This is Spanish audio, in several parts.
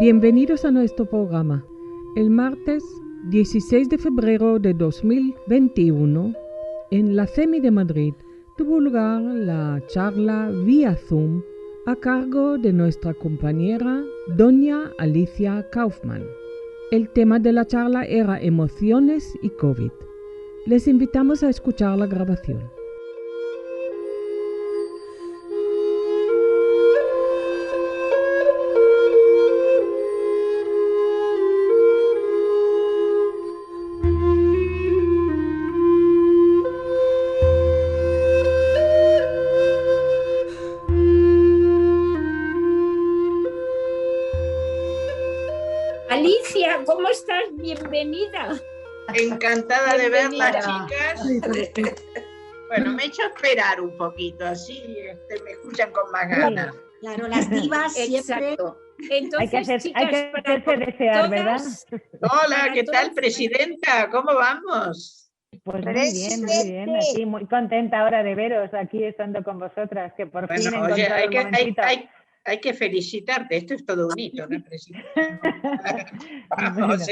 Bienvenidos a nuestro programa. El martes 16 de febrero de 2021, en la CEMI de Madrid, tuvo lugar la charla vía Zoom a cargo de nuestra compañera doña Alicia Kaufmann. El tema de la charla era emociones y COVID. Les invitamos a escuchar la grabación. Alicia, ¿cómo estás? Bienvenida. Encantada de verlas, chicas. Bueno, me he hecho esperar un poquito, así me escuchan con más ganas. Claro, las divas siempre. Exacto. Entonces, hay que hacerse desear, ¿verdad? Hola, ¿qué tal, presidenta? ¿Cómo vamos? Pues muy bien. Aquí muy contenta ahora de veros aquí estando con vosotras, que por fin he encontrado el momentito. Hay que felicitarte, esto es todo un hito, ¿no, presidenta? Vamos,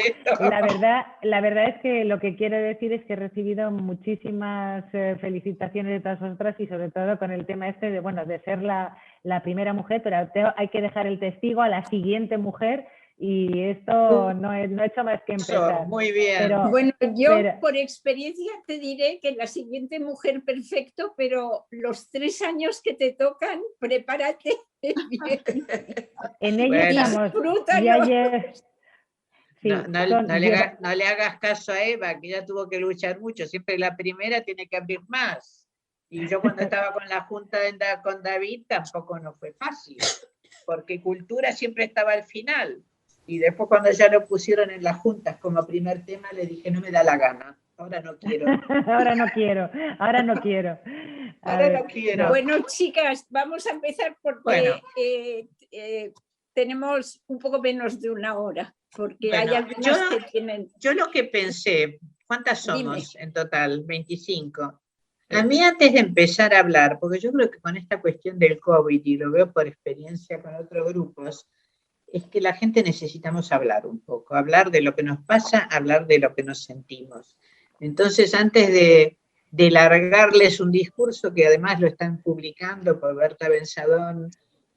la verdad es que lo que quiero decir es que he recibido muchísimas felicitaciones de todas vosotras y sobre todo con el tema este de ser la primera mujer, pero hay que dejar el testigo a la siguiente mujer y esto no he hecho más que empezar. Muy bien. Pero por experiencia te diré que la siguiente mujer perfecto, pero los 3 años que te tocan, prepárate bien. En ella estamos. Sí, no le hagas caso a Eva, que ya tuvo que luchar mucho. Siempre la primera tiene que abrir más. Y yo cuando estaba con la Junta con David tampoco no fue fácil, porque cultura siempre estaba al final. Y después cuando ya lo pusieron en las juntas como primer tema, le dije, no me da la gana, ahora no quiero. Ahora no quiero. Bueno, chicas, vamos a empezar porque tenemos un poco menos de una hora, porque hay algunas que tienen... Yo lo que pensé, ¿cuántas somos en total? 25. A mí antes de empezar a hablar, porque yo creo que con esta cuestión del COVID, y lo veo por experiencia con otros grupos, es que la gente necesitamos hablar un poco, hablar de lo que nos pasa, hablar de lo que nos sentimos. Entonces, antes de largarles un discurso, que además lo están publicando por Berta Benzadón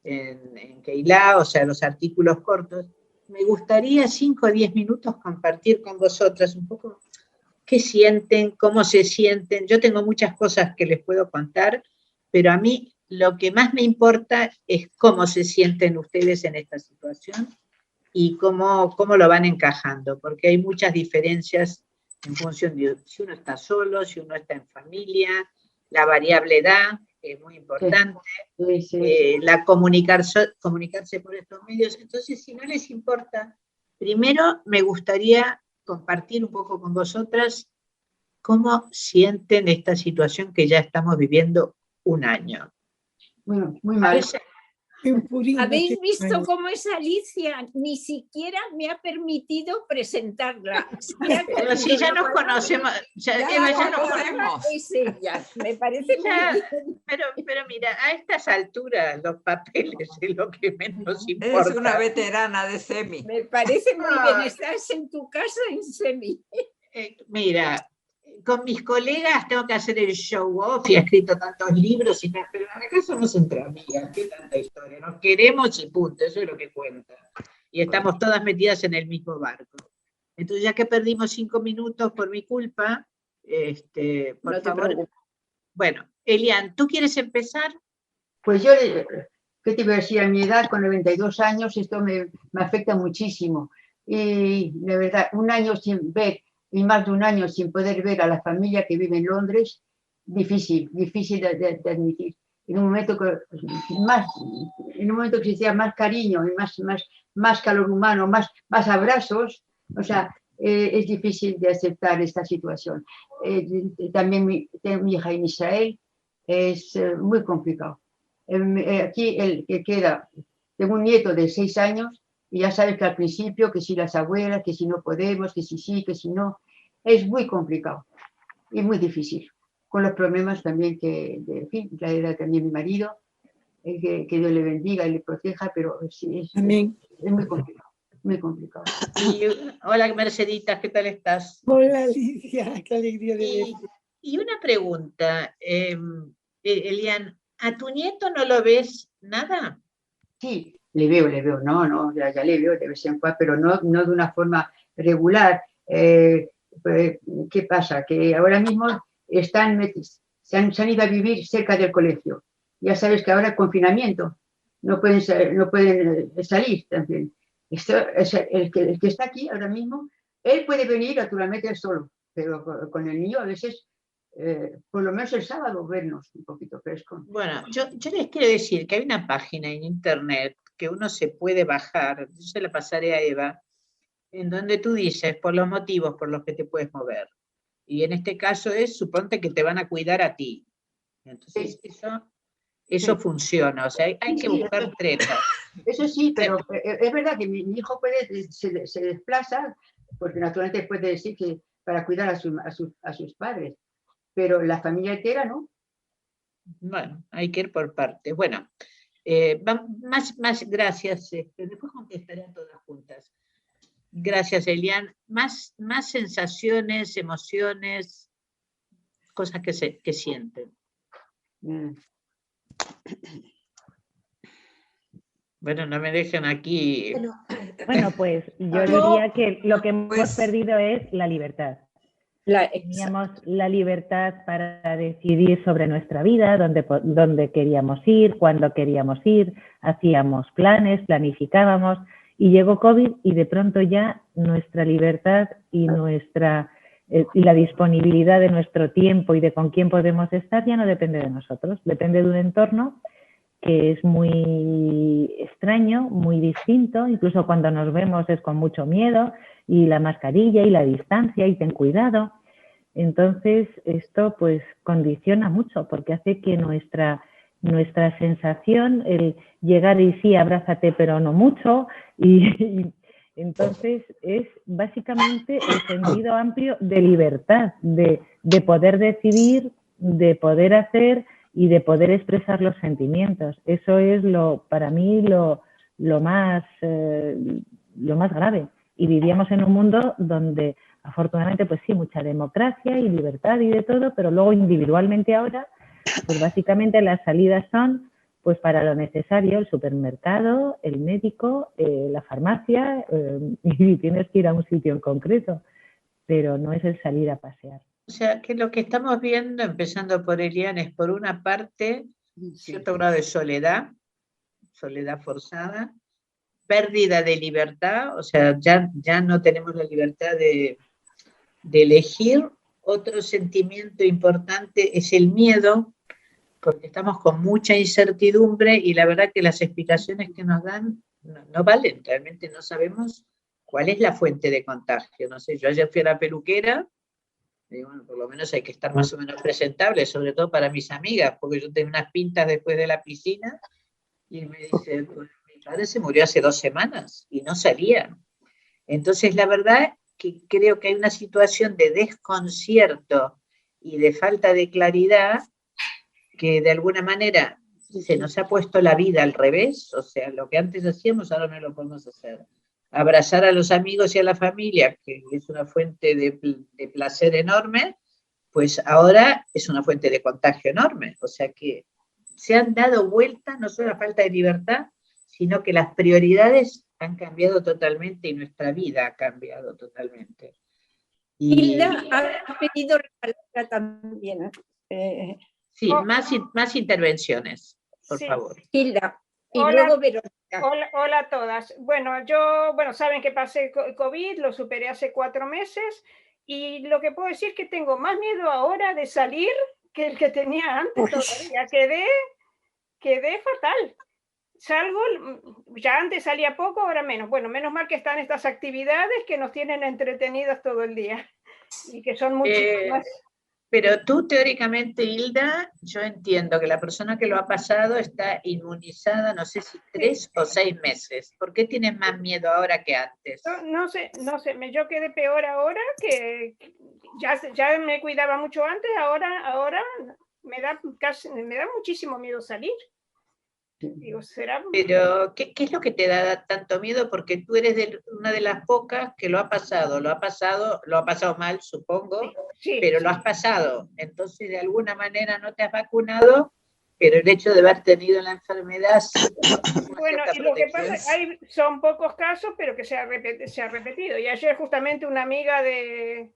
en Keilá, o sea, los artículos cortos, me gustaría 5 o 10 minutos compartir con vosotras un poco qué sienten, cómo se sienten. Yo tengo muchas cosas que les puedo contar, pero a mí lo que más me importa es cómo se sienten ustedes en esta situación y cómo lo van encajando, porque hay muchas diferencias en función de si uno está solo, si uno está en familia, la variable edad, que es muy importante, la comunicarse por estos medios. Entonces, si no les importa, primero me gustaría compartir un poco con vosotras cómo sienten esta situación que ya estamos viviendo un año. Bueno, muy mal. ¿Habéis visto cómo es Alicia? Ni siquiera me ha permitido presentarla. Pero si ya nos conocemos. Ya nos conocemos. Es ella, me parece muy bien. Pero mira, a estas alturas los papeles es lo que menos importa. Es una veterana de CEMI. Me parece muy bien. Estás en tu casa en CEMI. Mira, con mis colegas tengo que hacer el show off y he escrito tantos libros, pero en acá somos entre amigas, qué tanta historia, nos queremos y punto, eso es lo que cuenta. Y estamos todas metidas en el mismo barco. Entonces, ya que perdimos 5 minutos por mi culpa, por favor. Bueno, Elian, ¿tú quieres empezar? Pues yo, ¿qué te iba a decir? A mi edad, con 92 años, esto me afecta muchísimo. Y de verdad, un año sin ver, y más de un año sin poder ver a la familia que vive en Londres, difícil de admitir. En un momento que se sea más cariño y más calor humano, más abrazos, o sea, es difícil de aceptar esta situación. También mi hija en Israel es muy complicado. Aquí el que queda, tengo un nieto de 6 años, y ya sabes que al principio, que si las abuelas, que si no podemos, que si sí, que si no, es muy complicado y muy difícil, con los problemas también en fin, traerá también mi marido, que Dios le bendiga y le proteja, pero sí, es muy complicado. muy complicado. Hola, Merceditas, ¿qué tal estás? Hola, Lidia, qué alegría de verte. Y una pregunta, Elian, ¿a tu nieto no lo ves nada? Sí, le veo, no, ya le veo de vez en cuando, pero no de una forma regular. ¿Qué pasa? Que ahora mismo se han ido a vivir cerca del colegio. Ya sabes que ahora hay confinamiento, no pueden salir también. El que está aquí ahora mismo, él puede venir naturalmente solo, pero con el niño a veces, por lo menos el sábado, vernos un poquito fresco. Bueno, yo les quiero decir que hay una página en internet que uno se puede bajar, yo se la pasaré a Eva, en donde tú dices por los motivos por los que te puedes mover. Y en este caso suponte que te van a cuidar a ti. Entonces, sí. Eso funciona, o sea, hay que buscar trepas. Eso sí, pero es verdad que mi hijo se desplaza, porque naturalmente puede decir que para cuidar a sus padres, pero la familia entera no. Bueno, hay que ir por partes. Bueno, más gracias. Después contestaré a todas juntas. Gracias, Elian. Más sensaciones, emociones, cosas que sienten. Bueno, no me dejen aquí. Bueno, pues yo diría que lo que hemos perdido es la libertad. Teníamos la libertad para decidir sobre nuestra vida, dónde queríamos ir, cuándo queríamos ir, hacíamos planes, planificábamos, y llegó COVID y de pronto ya nuestra libertad y la disponibilidad de nuestro tiempo y de con quién podemos estar ya no depende de nosotros, depende de un entorno que es muy extraño, muy distinto, incluso cuando nos vemos es con mucho miedo, y la mascarilla y la distancia y ten cuidado. Entonces esto pues condiciona mucho porque hace que nuestra sensación, el llegar y sí, abrázate pero no mucho, y entonces es básicamente el sentido amplio de libertad, de poder decidir, de poder hacer y de poder expresar los sentimientos. Eso es para mí lo más grave. Y vivíamos en un mundo donde afortunadamente pues sí, mucha democracia y libertad y de todo, pero luego individualmente ahora pues básicamente las salidas son pues para lo necesario, el supermercado, el médico, la farmacia, y tienes que ir a un sitio en concreto, pero no es el salir a pasear. O sea, que lo que estamos viendo, empezando por Elian, es por una parte cierto grado de soledad forzada, pérdida de libertad, o sea, ya no tenemos la libertad de elegir. Otro sentimiento importante es el miedo, porque estamos con mucha incertidumbre y la verdad que las explicaciones que nos dan no valen, realmente no sabemos cuál es la fuente de contagio. No sé, yo ayer fui a la peluquera, y bueno, por lo menos hay que estar más o menos presentable, sobre todo para mis amigas, porque yo tengo unas pintas después de la piscina, y me dice, pues, mi padre se murió hace 2 semanas y no salía. Entonces, la verdad que creo que hay una situación de desconcierto y de falta de claridad que de alguna manera se nos ha puesto la vida al revés, o sea, lo que antes hacíamos ahora no lo podemos hacer. Abrazar a los amigos y a la familia, que es una fuente de placer enorme, pues ahora es una fuente de contagio enorme. O sea que se han dado vueltas, no solo la falta de libertad, sino que las prioridades han cambiado totalmente y nuestra vida ha cambiado totalmente. Hilda ha pedido la palabra también. Sí, más intervenciones, por favor. Hilda. Y hola, luego Verónica. Hola a todas. Bueno, saben que pasé COVID, lo superé hace 4 meses, y lo que puedo decir es que tengo más miedo ahora de salir que el que tenía antes todavía. Quedé fatal. Salgo, ya antes salía poco, ahora menos. Bueno, menos mal que están estas actividades que nos tienen entretenidas todo el día y que son muchísimas. Pero tú, teóricamente, Hilda, yo entiendo que la persona que lo ha pasado está inmunizada, no sé si 3 o 6 meses. ¿Por qué tienes más miedo ahora que antes? No sé, yo quedé peor ahora, que ya me cuidaba mucho antes, ahora me da muchísimo miedo salir. Digo, ¿será? Pero, ¿qué es lo que te da tanto miedo? Porque tú eres una de las pocas que lo ha pasado mal, supongo, Sí, pero sí. lo has pasado. Entonces, de alguna manera no te has vacunado, pero el hecho de haber tenido la enfermedad sí te da una Bueno, cierta y lo que protección. pasa, son pocos casos, pero que se ha repetido. Y ayer justamente una amiga de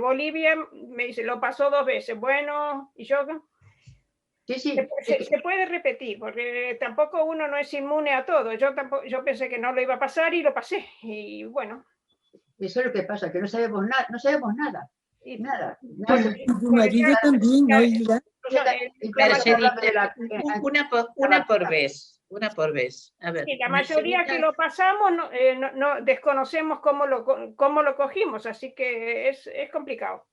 Bolivia me dice, lo pasó 2 veces. Bueno, y yo... Sí, sí. Se puede repetir, porque tampoco uno no es inmune a todo. Yo pensé que no lo iba a pasar y lo pasé. Y bueno. Eso es lo que pasa, que no sabemos nada, nada. Tu marido también, ¿no, Hilda? Una por vez. A ver, sí, la mayoría que lo pasamos no desconocemos cómo lo cogimos, así que es complicado.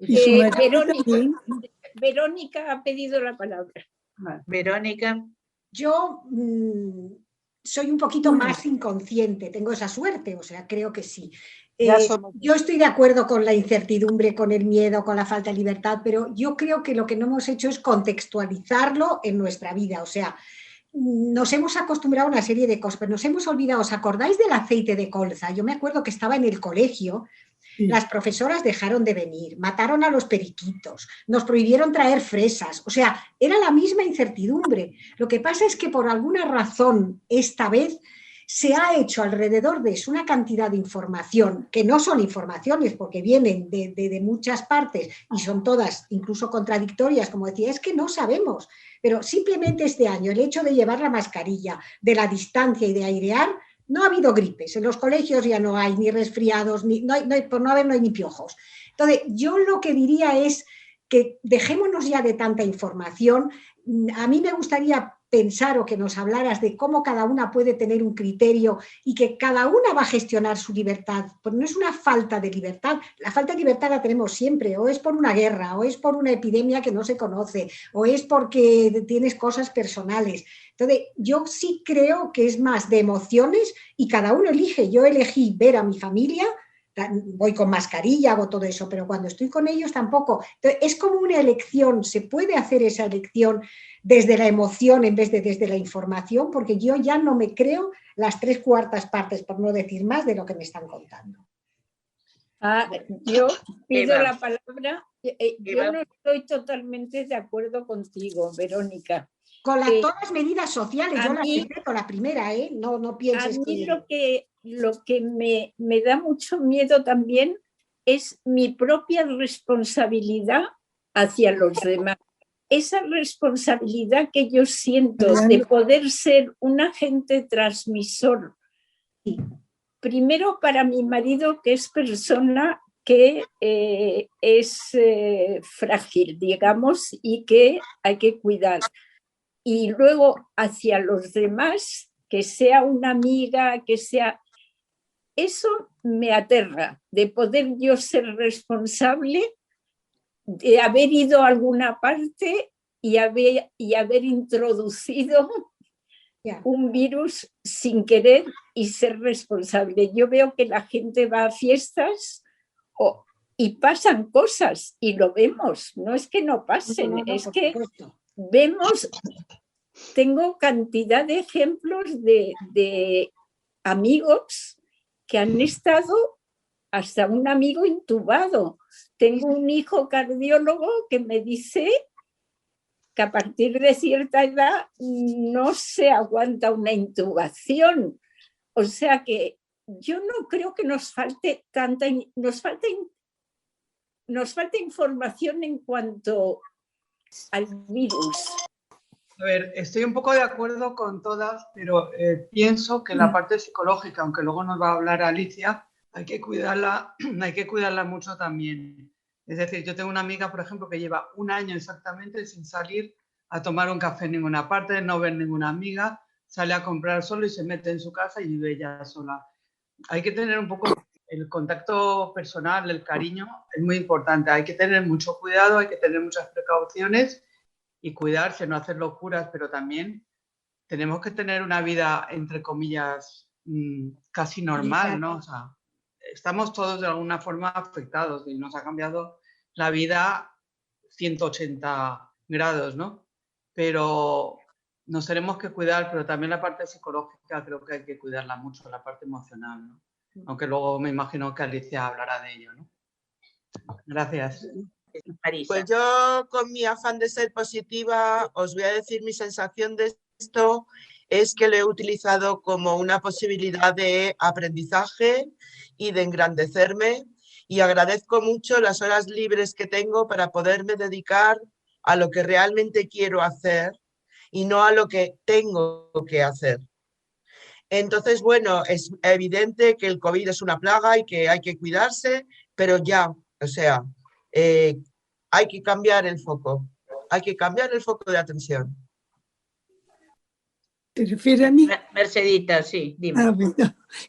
Sí. Verónica ha pedido la palabra. Verónica. Yo soy un poquito más inconsciente, tengo esa suerte, o sea, creo que sí. Yo estoy de acuerdo con la incertidumbre, con el miedo, con la falta de libertad, pero yo creo que lo que no hemos hecho es contextualizarlo en nuestra vida, o sea, nos hemos acostumbrado a una serie de cosas, pero nos hemos olvidado. ¿Os acordáis del aceite de colza? Yo me acuerdo que estaba en el colegio. Las profesoras dejaron de venir, mataron a los periquitos, nos prohibieron traer fresas, o sea, era la misma incertidumbre. Lo que pasa es que por alguna razón esta vez se ha hecho alrededor de eso una cantidad de información, que no son informaciones porque vienen de muchas partes y son todas incluso contradictorias, como decía, es que no sabemos, pero simplemente este año el hecho de llevar la mascarilla, de la distancia y de airear. No ha habido gripes, en los colegios ya no hay ni resfriados, por no haber no hay ni piojos. Entonces, yo lo que diría es que dejémonos ya de tanta información. A mí me gustaría pensar o que nos hablaras de cómo cada una puede tener un criterio y que cada una va a gestionar su libertad, porque no es una falta de libertad, la falta de libertad la tenemos siempre, o es por una guerra, o es por una epidemia que no se conoce, o es porque tienes cosas personales. Entonces, yo sí creo que es más de emociones y cada uno elige. Yo elegí ver a mi familia, voy con mascarilla, hago todo eso, pero cuando estoy con ellos tampoco. Entonces, es como una elección, se puede hacer esa elección desde la emoción en vez de desde la información, porque yo ya no me creo las 3/4 partes, por no decir más, de lo que me están contando. Yo pido la palabra. Yo no estoy totalmente de acuerdo contigo, Verónica. Con todas las medidas sociales, yo las respeto, la primera, no pienses que... A mí lo que me da mucho miedo también es mi propia responsabilidad hacia los demás. Esa responsabilidad que yo siento de poder ser un agente transmisor, primero para mi marido, que es persona que es frágil, digamos, y que hay que cuidar. Y luego hacia los demás, que sea una amiga, que sea... Eso me aterra, de poder yo ser responsable de haber ido a alguna parte y haber introducido un virus sin querer y ser responsable. Yo veo que la gente va a fiestas y pasan cosas y lo vemos. No es que no pasen, es que vemos... Tengo cantidad de ejemplos de amigos que han estado, hasta un amigo intubado. Tengo un hijo cardiólogo que me dice que a partir de cierta edad no se aguanta una intubación. O sea que yo no creo que nos falte nos falta información en cuanto al virus. A ver, estoy un poco de acuerdo con todas, pero pienso que la parte psicológica, aunque luego nos va a hablar Alicia, hay que cuidarla mucho también. Es decir, yo tengo una amiga, por ejemplo, que lleva 1 año exactamente sin salir a tomar un café en ninguna parte, no ver ninguna amiga, sale a comprar solo y se mete en su casa y vive ella sola. Hay que tener un poco el contacto personal, el cariño, es muy importante. Hay que tener mucho cuidado, hay que tener muchas precauciones y cuidarse, no hacer locuras, pero también tenemos que tener una vida, entre comillas, casi normal, ¿no? O sea, estamos todos de alguna forma afectados y nos ha cambiado la vida 180 grados, ¿no? Pero nos tenemos que cuidar, pero también la parte psicológica creo que hay que cuidarla mucho, la parte emocional, ¿no? Aunque luego me imagino que Alicia hablará de ello, ¿no? Gracias. Pues yo, con mi afán de ser positiva, os voy a decir mi sensación de esto es que lo he utilizado como una posibilidad de aprendizaje y de engrandecerme, y agradezco mucho las horas libres que tengo para poderme dedicar a lo que realmente quiero hacer y no a lo que tengo que hacer. Entonces, bueno, es evidente que el COVID es una plaga y que hay que cuidarse, pero ya, o sea, hay que cambiar el foco. Hay que cambiar el foco de atención. ¿Te refieres a mí? Mercedita, sí, dime. Ah, bueno.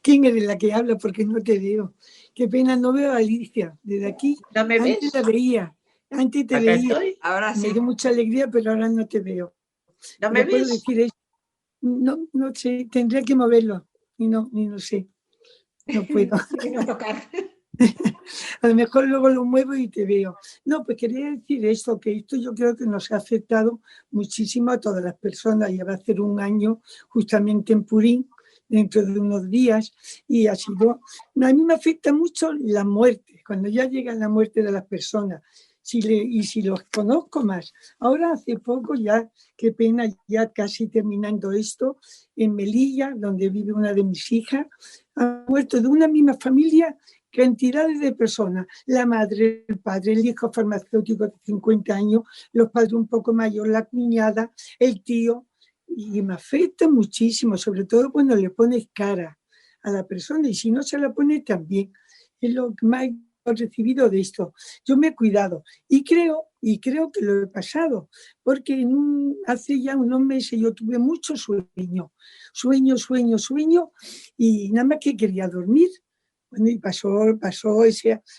¿Quién eres la que habla? Porque no te veo. Qué pena, no veo a Alicia. Desde aquí, ¿No me antes ves? la veía. Antes te ¿Acá veía. estoy? Ahora Me sí. dio mucha alegría, pero ahora no te veo. ¿No me puedo ves? decir eso. No, no sé, tendría que moverlo. Y no sé. No puedo. No tocar. A lo mejor luego lo muevo y te veo. No, pues quería decir esto, que esto yo creo que nos ha afectado muchísimo a todas las personas. Ya va a ser un año justamente en Purín, dentro de unos días, y ha sido... A mí me afecta mucho la muerte, cuando ya llega la muerte de las personas, y si los conozco más. Ahora hace poco ya, qué pena, ya casi terminando esto, en Melilla, donde vive una de mis hijas, ha muerto de una misma familia cantidades de personas, la madre, el padre, el hijo farmacéutico de 50 años, los padres un poco mayores, la cuñada, el tío, y me afecta muchísimo, sobre todo cuando le pones cara a la persona, y si no se la pone también. Es lo que más he recibido de esto. Yo me he cuidado y creo que lo he pasado, porque hace ya unos meses yo tuve mucho sueño, y nada más que quería dormir. Bueno, y pasó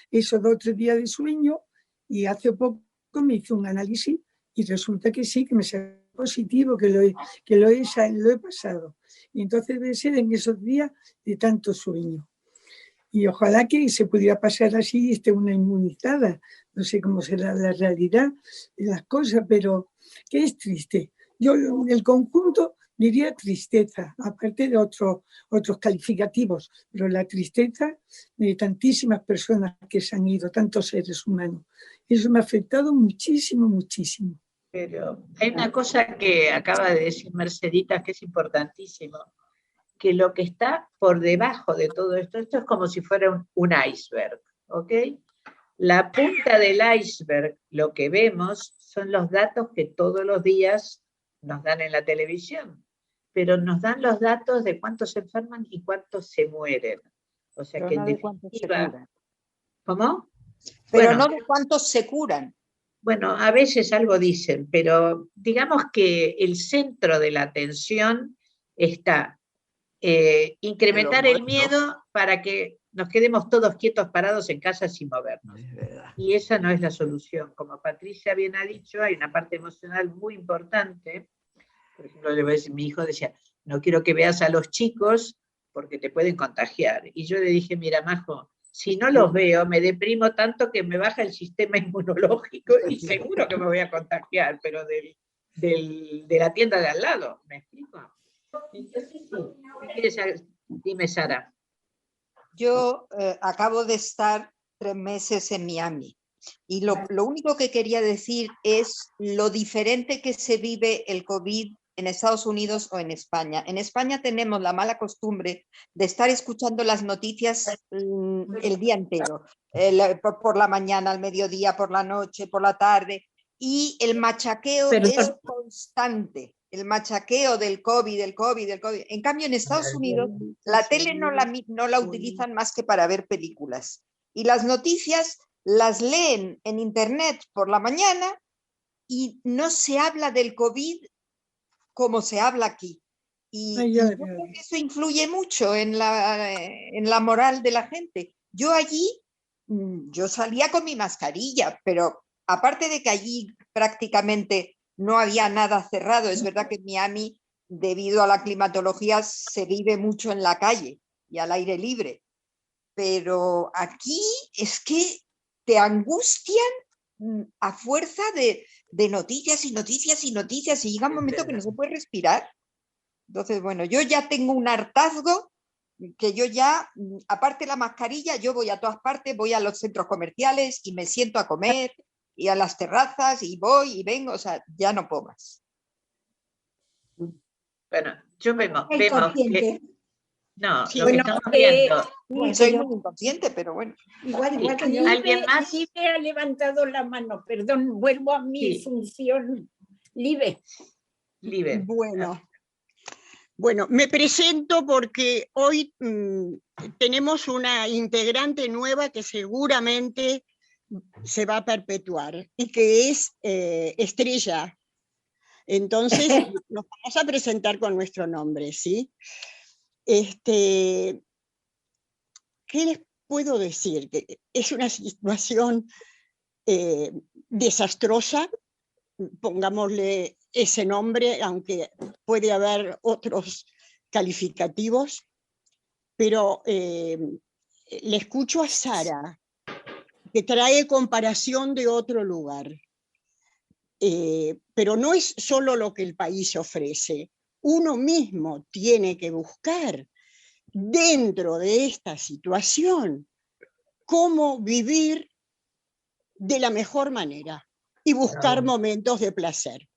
esos 2 o 3 días de sueño, y hace poco me hizo un análisis y resulta que sí, que me salió positivo, que lo he pasado. Y entonces debe ser en esos días de tanto sueño. Y ojalá que se pudiera pasar así y esté una inmunizada. No sé cómo será la realidad de las cosas, pero que es triste. Yo, en el conjunto, diría tristeza, aparte de otros calificativos, pero la tristeza de tantísimas personas que se han ido, tantos seres humanos. Eso me ha afectado muchísimo, muchísimo. Pero hay una cosa que acaba de decir Mercedita que es importantísimo, que lo que está por debajo de todo esto es como si fuera un iceberg, ¿ok? La punta del iceberg, lo que vemos, son los datos que todos los días nos dan en la televisión, pero nos dan los datos de cuántos se enferman y cuántos se mueren. O sea pero que no en de cuántos se definitiva... curan. ¿Cómo? Pero Bueno, no de cuántos se curan. Bueno, a veces algo dicen, pero digamos que el centro de la atención está incrementar el miedo para que nos quedemos todos quietos parados en casa sin movernos. Y esa no es la solución. Como Patricia bien ha dicho, hay una parte emocional muy importante. Por ejemplo, mi hijo decía, no quiero que veas a los chicos porque te pueden contagiar. Y yo le dije, mira, Majo, si no los veo, me deprimo tanto que me baja el sistema inmunológico y seguro que me voy a contagiar, pero de la tienda de al lado, ¿me explico? Entonces, sí. ¿Qué quieres? Dime, Sara. Yo acabo de estar 3 meses en Miami y lo único que quería decir es lo diferente que se vive el COVID en Estados Unidos o en España. En España tenemos la mala costumbre de estar escuchando las noticias el día entero, por la mañana, al mediodía, por la noche, por la tarde, y el machaqueo es constante. El machaqueo del COVID. En cambio, en Estados Unidos, la tele no la utilizan más que para ver películas. Y las noticias las leen en internet por la mañana y no se habla del COVID como se habla aquí. Y yo creo que eso influye mucho en la moral de la gente. Yo allí, yo salía con mi mascarilla, pero aparte de que allí prácticamente no había nada cerrado, es verdad que en Miami, debido a la climatología, se vive mucho en la calle y al aire libre. Pero aquí es que te angustian a fuerza de noticias y noticias y noticias, y llega un momento que no se puede respirar. Entonces, bueno, yo ya tengo un hartazgo que yo ya, aparte de la mascarilla, yo voy a todas partes, voy a los centros comerciales y me siento a comer, y a las terrazas, y voy y vengo, o sea, ya no puedo más. Bueno, yo vemos que... No, sí, lo que estamos viendo... soy muy inconsciente, pero bueno. Igual que yo. ¿Alguien más? Libe ha levantado la mano, perdón, vuelvo a mi función. Libe. Bueno, me presento porque hoy tenemos una integrante nueva que seguramente se va a perpetuar y que es Estrella. Entonces nos vamos a presentar con nuestro nombre, ¿sí? ¿Qué les puedo decir? Que es una situación desastrosa, pongámosle ese nombre, aunque puede haber otros calificativos, pero le escucho a Sara, que trae comparación de otro lugar. Pero no es solo lo que el país ofrece. Uno mismo tiene que buscar dentro de esta situación cómo vivir de la mejor manera y buscar momentos de placer.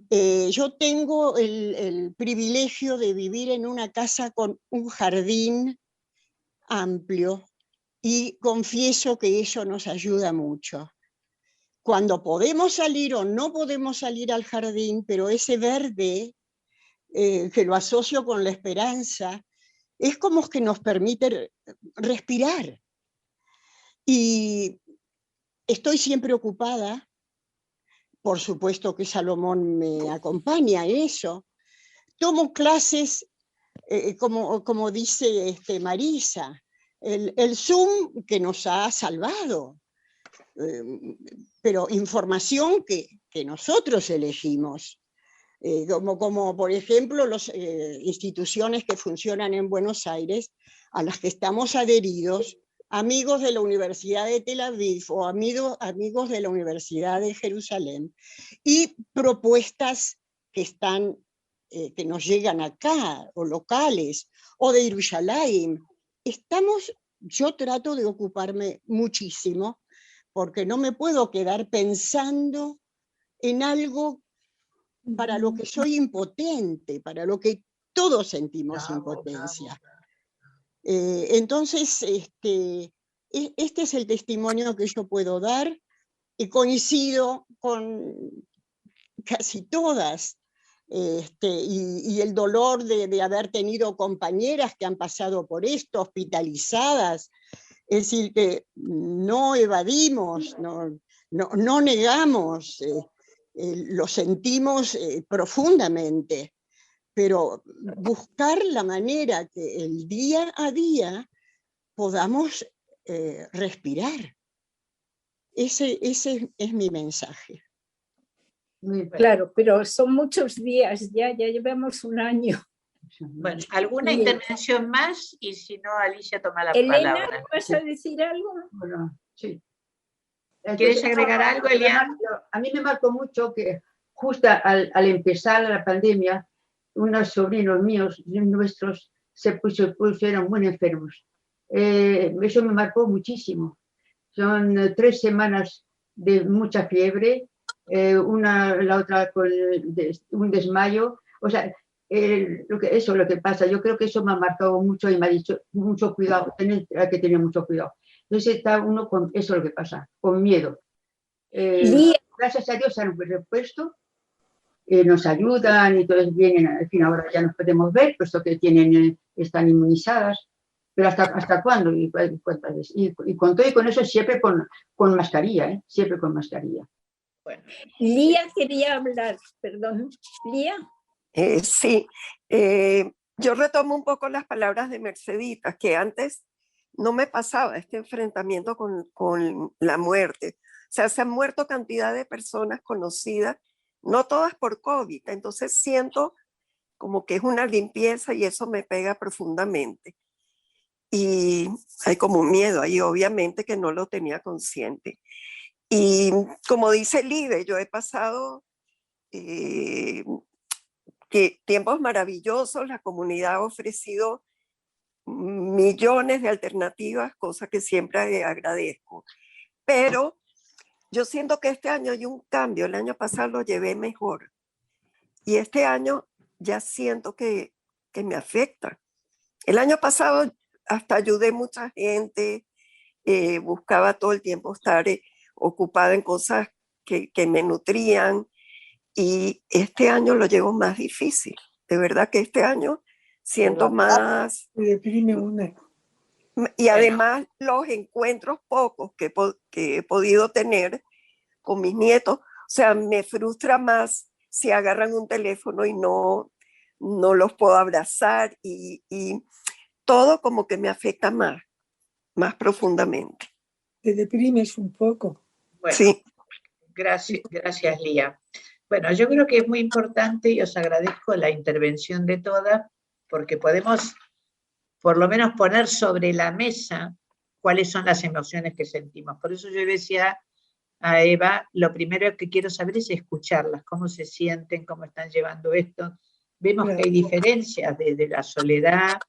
Yo tengo el privilegio de vivir en una casa con un jardín amplio y confieso que eso nos ayuda mucho. Cuando podemos salir o no podemos salir al jardín, pero ese verde que lo asocio con la esperanza, es como que nos permite respirar. Y estoy siempre ocupada, por supuesto que Salomón me acompaña en eso. Tomo clases, como dice Marisa, el Zoom que nos ha salvado, pero información que nosotros elegimos. Como por ejemplo las instituciones que funcionan en Buenos Aires, a las que estamos adheridos, amigos de la Universidad de Tel Aviv o amigos de la Universidad de Jerusalén, y propuestas que que nos llegan acá, o locales, o de Jerusalén. Yo trato de ocuparme muchísimo, porque no me puedo quedar pensando en algo para lo que soy impotente, para lo que todos sentimos impotencia. Entonces, este es el testimonio que yo puedo dar, y coincido con casi todas, y el dolor de haber tenido compañeras que han pasado por esto, hospitalizadas. Es decir, que no evadimos, no negamos, lo sentimos profundamente, pero buscar la manera que el día a día podamos respirar. Ese es mi mensaje. Claro, pero son muchos días, ya llevamos un año. Bueno, ¿alguna intervención más? Y si no, Alicia toma la Elena, palabra. ¿vas a decir algo? Bueno, sí. ¿Quieres agregar algo, Eliana? A mí me marcó mucho que justo al empezar la pandemia, unos sobrinos míos, nuestros, se pusieron muy enfermos. Eso me marcó muchísimo. Son 3 semanas de mucha fiebre, la otra con un desmayo. O sea, lo que pasa, yo creo que eso me ha marcado mucho y me ha dicho mucho cuidado, hay que tener mucho cuidado. Entonces está uno con eso, lo que pasa, con miedo. Gracias a Dios se han repuesto, nos ayudan y todos vienen, al fin ahora ya nos podemos ver, puesto que están inmunizadas, pero ¿hasta cuándo? Y cuántas veces. Y con todo y con eso siempre con mascarilla, siempre con mascarilla. Bueno. Lía quería hablar, perdón. Lía. Sí, yo retomo un poco las palabras de Mercedita, que antes no me pasaba este enfrentamiento con la muerte. O sea, se han muerto cantidad de personas conocidas, no todas por COVID, entonces siento como que es una limpieza y eso me pega profundamente. Y hay como un miedo ahí, obviamente, que no lo tenía consciente. Y como dice Lide, yo he pasado tiempos maravillosos, la comunidad ha ofrecido millones de alternativas, cosa que siempre agradezco. Pero yo siento que este año hay un cambio. El año pasado lo llevé mejor. Y este año ya siento que me afecta. El año pasado hasta ayudé mucha gente, buscaba todo el tiempo estar ocupada en cosas que me nutrían. Y este año lo llevo más difícil. De verdad que este año siento más... Me deprime una. Y además los encuentros pocos que he podido tener con mis nietos, o sea, me frustra más si agarran un teléfono y no los puedo abrazar y todo como que me afecta más profundamente. Te deprimes un poco. Bueno, sí. Gracias, Lía. Bueno, yo creo que es muy importante y os agradezco la intervención de todas, porque podemos por lo menos poner sobre la mesa cuáles son las emociones que sentimos. Por eso yo decía a Eva, lo primero que quiero saber es escucharlas, cómo se sienten, cómo están llevando esto. Vemos que hay diferencias desde la soledad,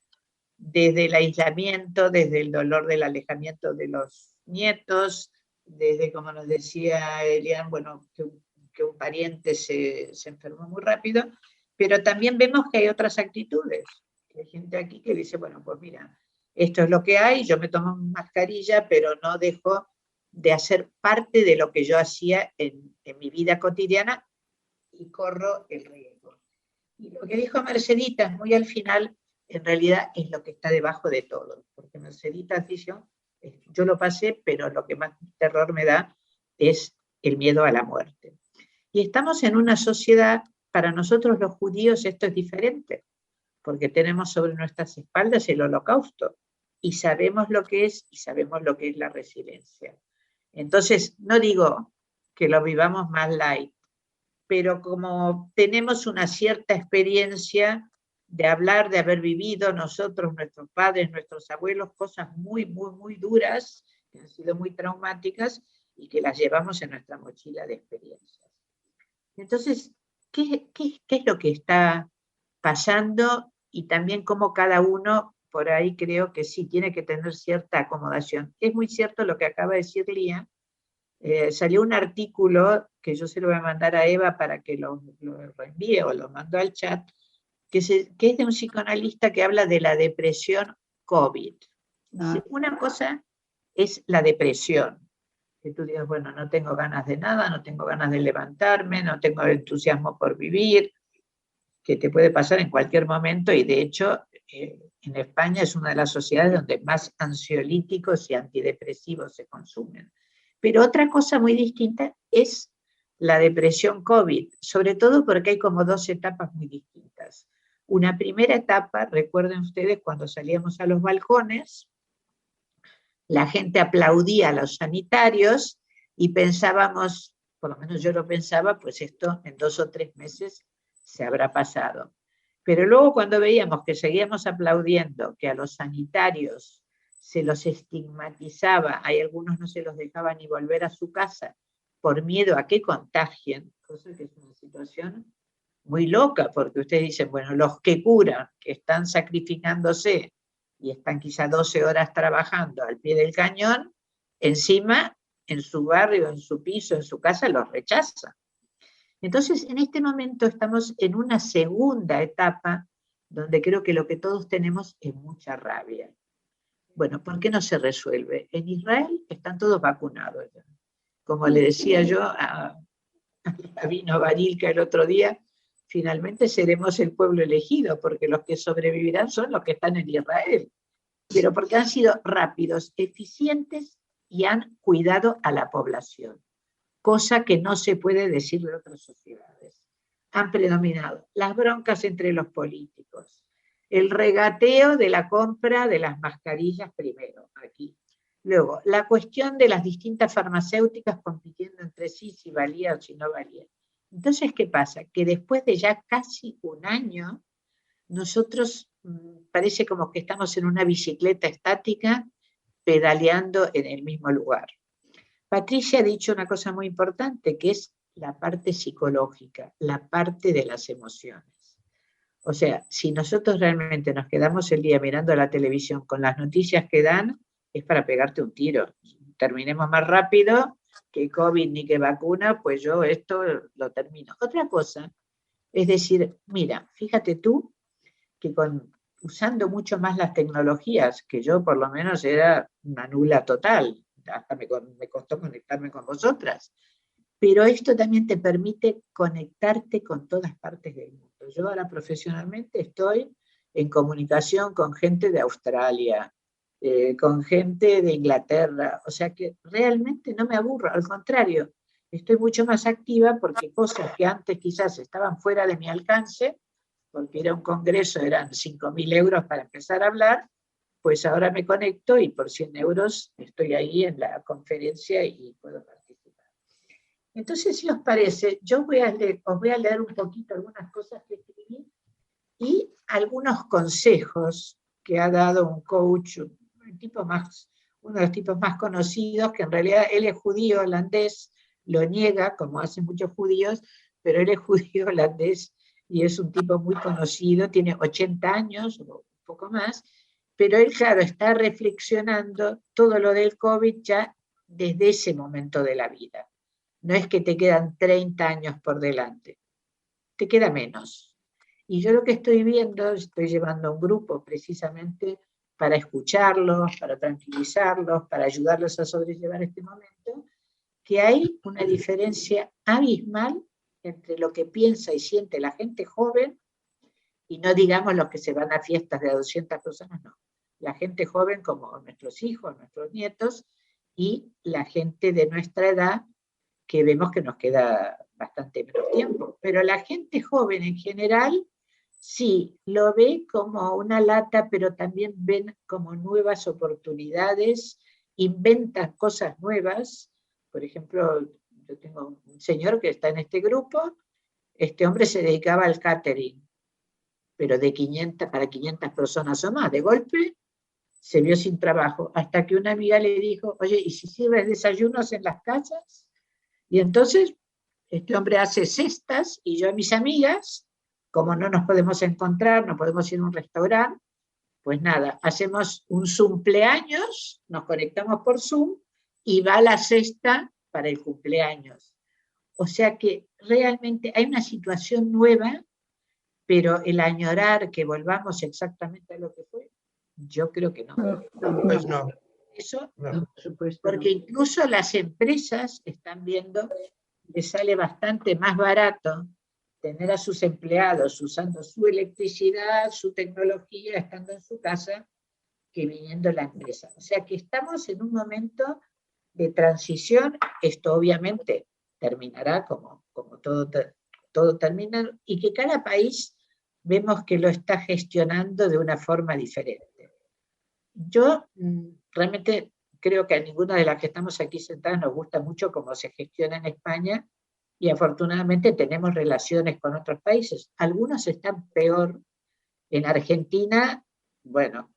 desde el aislamiento, desde el dolor del alejamiento de los nietos, desde, como nos decía Elian, bueno, que un pariente se enfermó muy rápido, pero también vemos que hay otras actitudes. Hay gente aquí que dice, bueno, pues mira, esto es lo que hay, yo me tomo mascarilla, pero no dejo de hacer parte de lo que yo hacía en mi vida cotidiana y corro el riesgo. Y lo que dijo Mercedita muy al final, en realidad es lo que está debajo de todo, porque Mercedita dice, yo lo pasé, pero lo que más terror me da es el miedo a la muerte. Y estamos en una sociedad, para nosotros los judíos esto es diferente, porque tenemos sobre nuestras espaldas el holocausto, y sabemos lo que es, y sabemos lo que es la resiliencia. Entonces, no digo que lo vivamos más light, pero como tenemos una cierta experiencia de hablar, de haber vivido nosotros, nuestros padres, nuestros abuelos, cosas muy, muy, muy duras, que han sido muy traumáticas, y que las llevamos en nuestra mochila de experiencias. Entonces, ¿qué es lo que está pasando? Y también cómo cada uno, por ahí creo que sí, tiene que tener cierta acomodación. Es muy cierto lo que acaba de decir Lía. Salió un artículo que yo se lo voy a mandar a Eva para que lo reenvíe o lo mando al chat, que es de un psicoanalista que habla de la depresión COVID. Dice, una cosa es la depresión, que tú digas, bueno, no tengo ganas de nada, no tengo ganas de levantarme, no tengo entusiasmo por vivir, que te puede pasar en cualquier momento, y de hecho en España es una de las sociedades donde más ansiolíticos y antidepresivos se consumen. Pero otra cosa muy distinta es la depresión COVID, sobre todo porque hay como dos etapas muy distintas. Una primera etapa, recuerden ustedes, cuando salíamos a los balcones, la gente aplaudía a los sanitarios y pensábamos, por lo menos yo lo pensaba, pues esto en 2 o 3 meses se habrá pasado. Pero luego cuando veíamos que seguíamos aplaudiendo, que a los sanitarios se los estigmatizaba, hay algunos no se los dejaba ni volver a su casa por miedo a que contagien, cosa que es una situación muy loca, porque ustedes dicen, bueno, los que curan, que están sacrificándose y están quizá 12 horas trabajando al pie del cañón, encima en su barrio, en su piso, en su casa, los rechazan. Entonces, en este momento estamos en una segunda etapa donde creo que lo que todos tenemos es mucha rabia. Bueno, ¿por qué no se resuelve? En Israel están todos vacunados. Como le decía yo a Vino Barilka el otro día, finalmente seremos el pueblo elegido, porque los que sobrevivirán son los que están en Israel. Pero porque han sido rápidos, eficientes y han cuidado a la población, cosa que no se puede decir de otras sociedades. Han predominado las broncas entre los políticos, el regateo de la compra de las mascarillas primero, aquí. Luego, la cuestión de las distintas farmacéuticas compitiendo entre sí, si valía o si no valía. Entonces, ¿qué pasa? Que después de ya casi un año, nosotros parece como que estamos en una bicicleta estática pedaleando en el mismo lugar. Patricia ha dicho una cosa muy importante, que es la parte psicológica, la parte de las emociones. O sea, si nosotros realmente nos quedamos el día mirando la televisión con las noticias que dan, es para pegarte un tiro. Terminemos más rápido, que COVID ni que vacuna, pues yo esto lo termino. Otra cosa es decir, mira, fíjate tú que usando mucho más las tecnologías, que yo por lo menos era una nula total, hasta me costó conectarme con vosotras, pero esto también te permite conectarte con todas partes del mundo. Yo ahora profesionalmente estoy en comunicación con gente de Australia, con gente de Inglaterra, o sea que realmente no me aburro, al contrario, estoy mucho más activa porque cosas que antes quizás estaban fuera de mi alcance, porque era un congreso, eran 5.000 euros para empezar a hablar, pues ahora me conecto y por 100 euros estoy ahí en la conferencia y puedo participar. Entonces, si os parece, yo os voy a leer un poquito algunas cosas que escribí y algunos consejos que ha dado un coach, uno de los tipos más conocidos, que en realidad él es judío holandés, lo niega, como hacen muchos judíos, pero él es judío holandés y es un tipo muy conocido, tiene 80 años o un poco más, pero él, claro, está reflexionando todo lo del COVID ya desde ese momento de la vida. No es que te quedan 30 años por delante, te queda menos. Y yo lo que estoy viendo, estoy llevando a un grupo precisamente para escucharlos, para tranquilizarlos, para ayudarlos a sobrellevar este momento, que hay una diferencia abismal entre lo que piensa y siente la gente joven, y no digamos los que se van a fiestas de 200 personas, no. La gente joven como nuestros hijos, nuestros nietos, y la gente de nuestra edad, que vemos que nos queda bastante menos tiempo. Pero la gente joven en general, sí, lo ve como una lata, pero también ven como nuevas oportunidades, inventan cosas nuevas. Por ejemplo, yo tengo un señor que está en este grupo, este hombre se dedicaba al catering, pero para 500 personas o más. De golpe se vio sin trabajo, hasta que una amiga le dijo, oye, ¿y si sirves desayunos en las casas? Y entonces este hombre hace cestas, y yo a mis amigas, como no nos podemos encontrar, no podemos ir a un restaurante, pues nada, hacemos un cumpleaños, nos conectamos por Zoom, y va la cesta para el cumpleaños. O sea que realmente hay una situación nueva, pero el añorar que volvamos exactamente a lo que fue, yo creo que no. Pues no. Eso, no. Porque incluso las empresas están viendo que sale bastante más barato tener a sus empleados usando su electricidad, su tecnología, estando en su casa, que viniendo a la empresa. O sea que estamos en un momento de transición. Esto obviamente terminará como todo termina, y que cada país vemos que lo está gestionando de una forma diferente. Yo realmente creo que a ninguna de las que estamos aquí sentadas nos gusta mucho cómo se gestiona en España, y afortunadamente tenemos relaciones con otros países. Algunos están peor. En Argentina, bueno,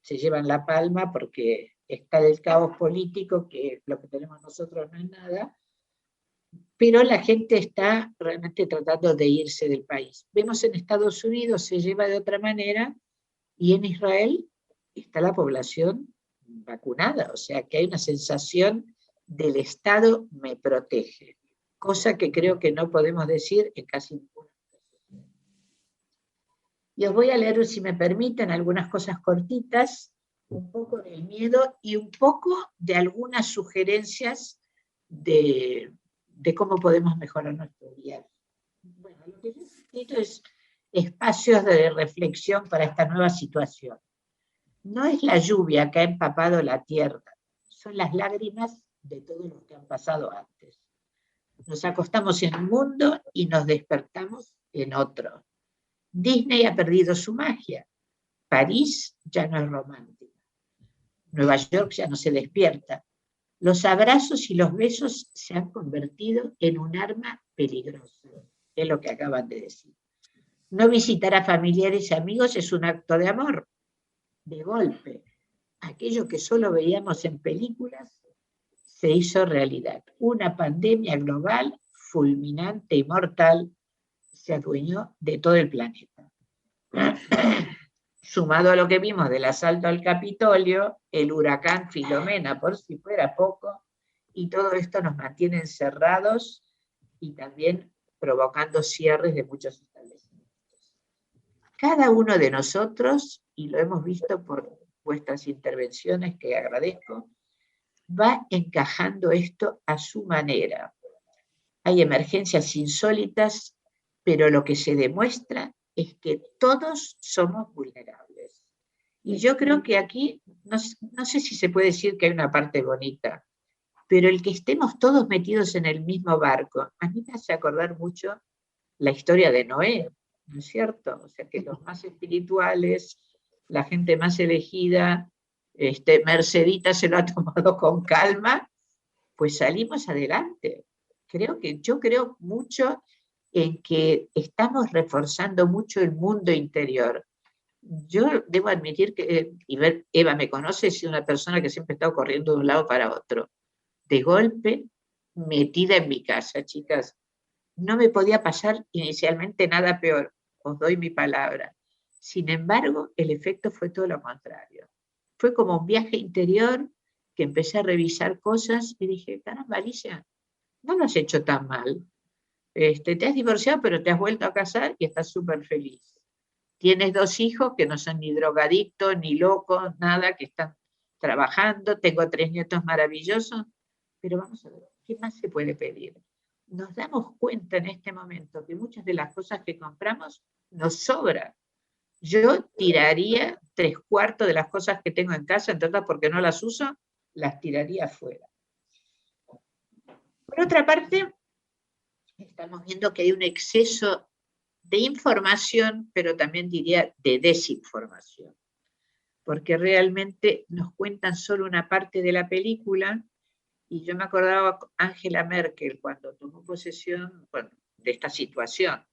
se llevan la palma porque está el caos político, que lo que tenemos nosotros no es nada, pero la gente está realmente tratando de irse del país. Vemos en Estados Unidos se lleva de otra manera, y en Israel está la población vacunada, o sea que hay una sensación del Estado me protege, cosa que creo que no podemos decir en casi ninguna. Y os voy a leer, si me permiten, algunas cosas cortitas, un poco del miedo y un poco de algunas sugerencias de cómo podemos mejorar nuestro día. Bueno, lo que yo he escrito es espacios de reflexión para esta nueva situación. No es la lluvia que ha empapado la tierra, son las lágrimas de todos los que han pasado antes. Nos acostamos en un mundo y nos despertamos en otro. Disney ha perdido su magia. París ya no es romántica. Nueva York ya no se despierta. Los abrazos y los besos se han convertido en un arma peligrosa. Es lo que acaban de decir. No visitar a familiares y amigos es un acto de amor. De golpe, aquello que solo veíamos en películas se hizo realidad. Una pandemia global, fulminante y mortal, se adueñó de todo el planeta. Sumado a lo que vimos del asalto al Capitolio, el huracán Filomena, por si fuera poco, y todo esto nos mantiene encerrados y también provocando cierres de muchos establecimientos. Cada uno de nosotros, y lo hemos visto por vuestras intervenciones que agradezco, va encajando esto a su manera. Hay emergencias insólitas, pero lo que se demuestra es que todos somos vulnerables. Y yo creo que aquí, no sé si se puede decir que hay una parte bonita, pero el que estemos todos metidos en el mismo barco, a mí me hace acordar mucho la historia de Noé, ¿no es cierto? O sea, que los más espirituales, la gente más elegida, Mercedita se lo ha tomado con calma, pues salimos adelante. Yo creo mucho en que estamos reforzando mucho el mundo interior. Yo debo admitir que, Eva me conoce, es una persona que siempre ha estado corriendo de un lado para otro. De golpe, metida en mi casa, chicas. No me podía pasar inicialmente nada peor, os doy mi palabra. Sin embargo, el efecto fue todo lo contrario. Fue como un viaje interior que empecé a revisar cosas y dije, caramba, Alicia, no lo has hecho tan mal. Te has divorciado, pero te has vuelto a casar y estás súper feliz. Tienes 2 hijos que no son ni drogadictos, ni locos, nada, que están trabajando. Tengo 3 nietos maravillosos. Pero vamos a ver, ¿qué más se puede pedir? Nos damos cuenta en este momento que muchas de las cosas que compramos nos sobran. Yo tiraría 3/4 de las cosas que tengo en casa, entonces porque no las uso, las tiraría afuera. Por otra parte, estamos viendo que hay un exceso de información, pero también diría de desinformación, porque realmente nos cuentan solo una parte de la película, y yo me acordaba Angela Merkel cuando tomó posesión de esta situación.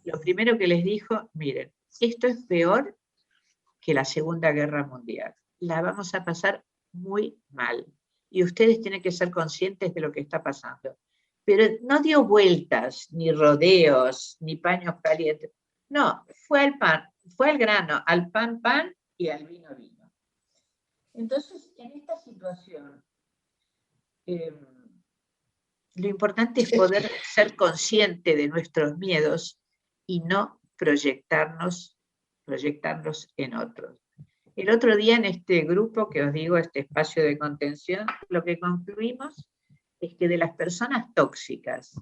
Lo primero que les dijo, miren, esto es peor que la Segunda Guerra Mundial. La vamos a pasar muy mal. Y ustedes tienen que ser conscientes de lo que está pasando. Pero no dio vueltas, ni rodeos, ni paños calientes. No, fue al pan, fue al grano, al pan, pan y al vino, vino. Entonces, en esta situación, lo importante es poder ser consciente de nuestros miedos y no proyectarnos en otros. El otro día en este grupo que os digo, este espacio de contención, lo que concluimos es que de las personas tóxicas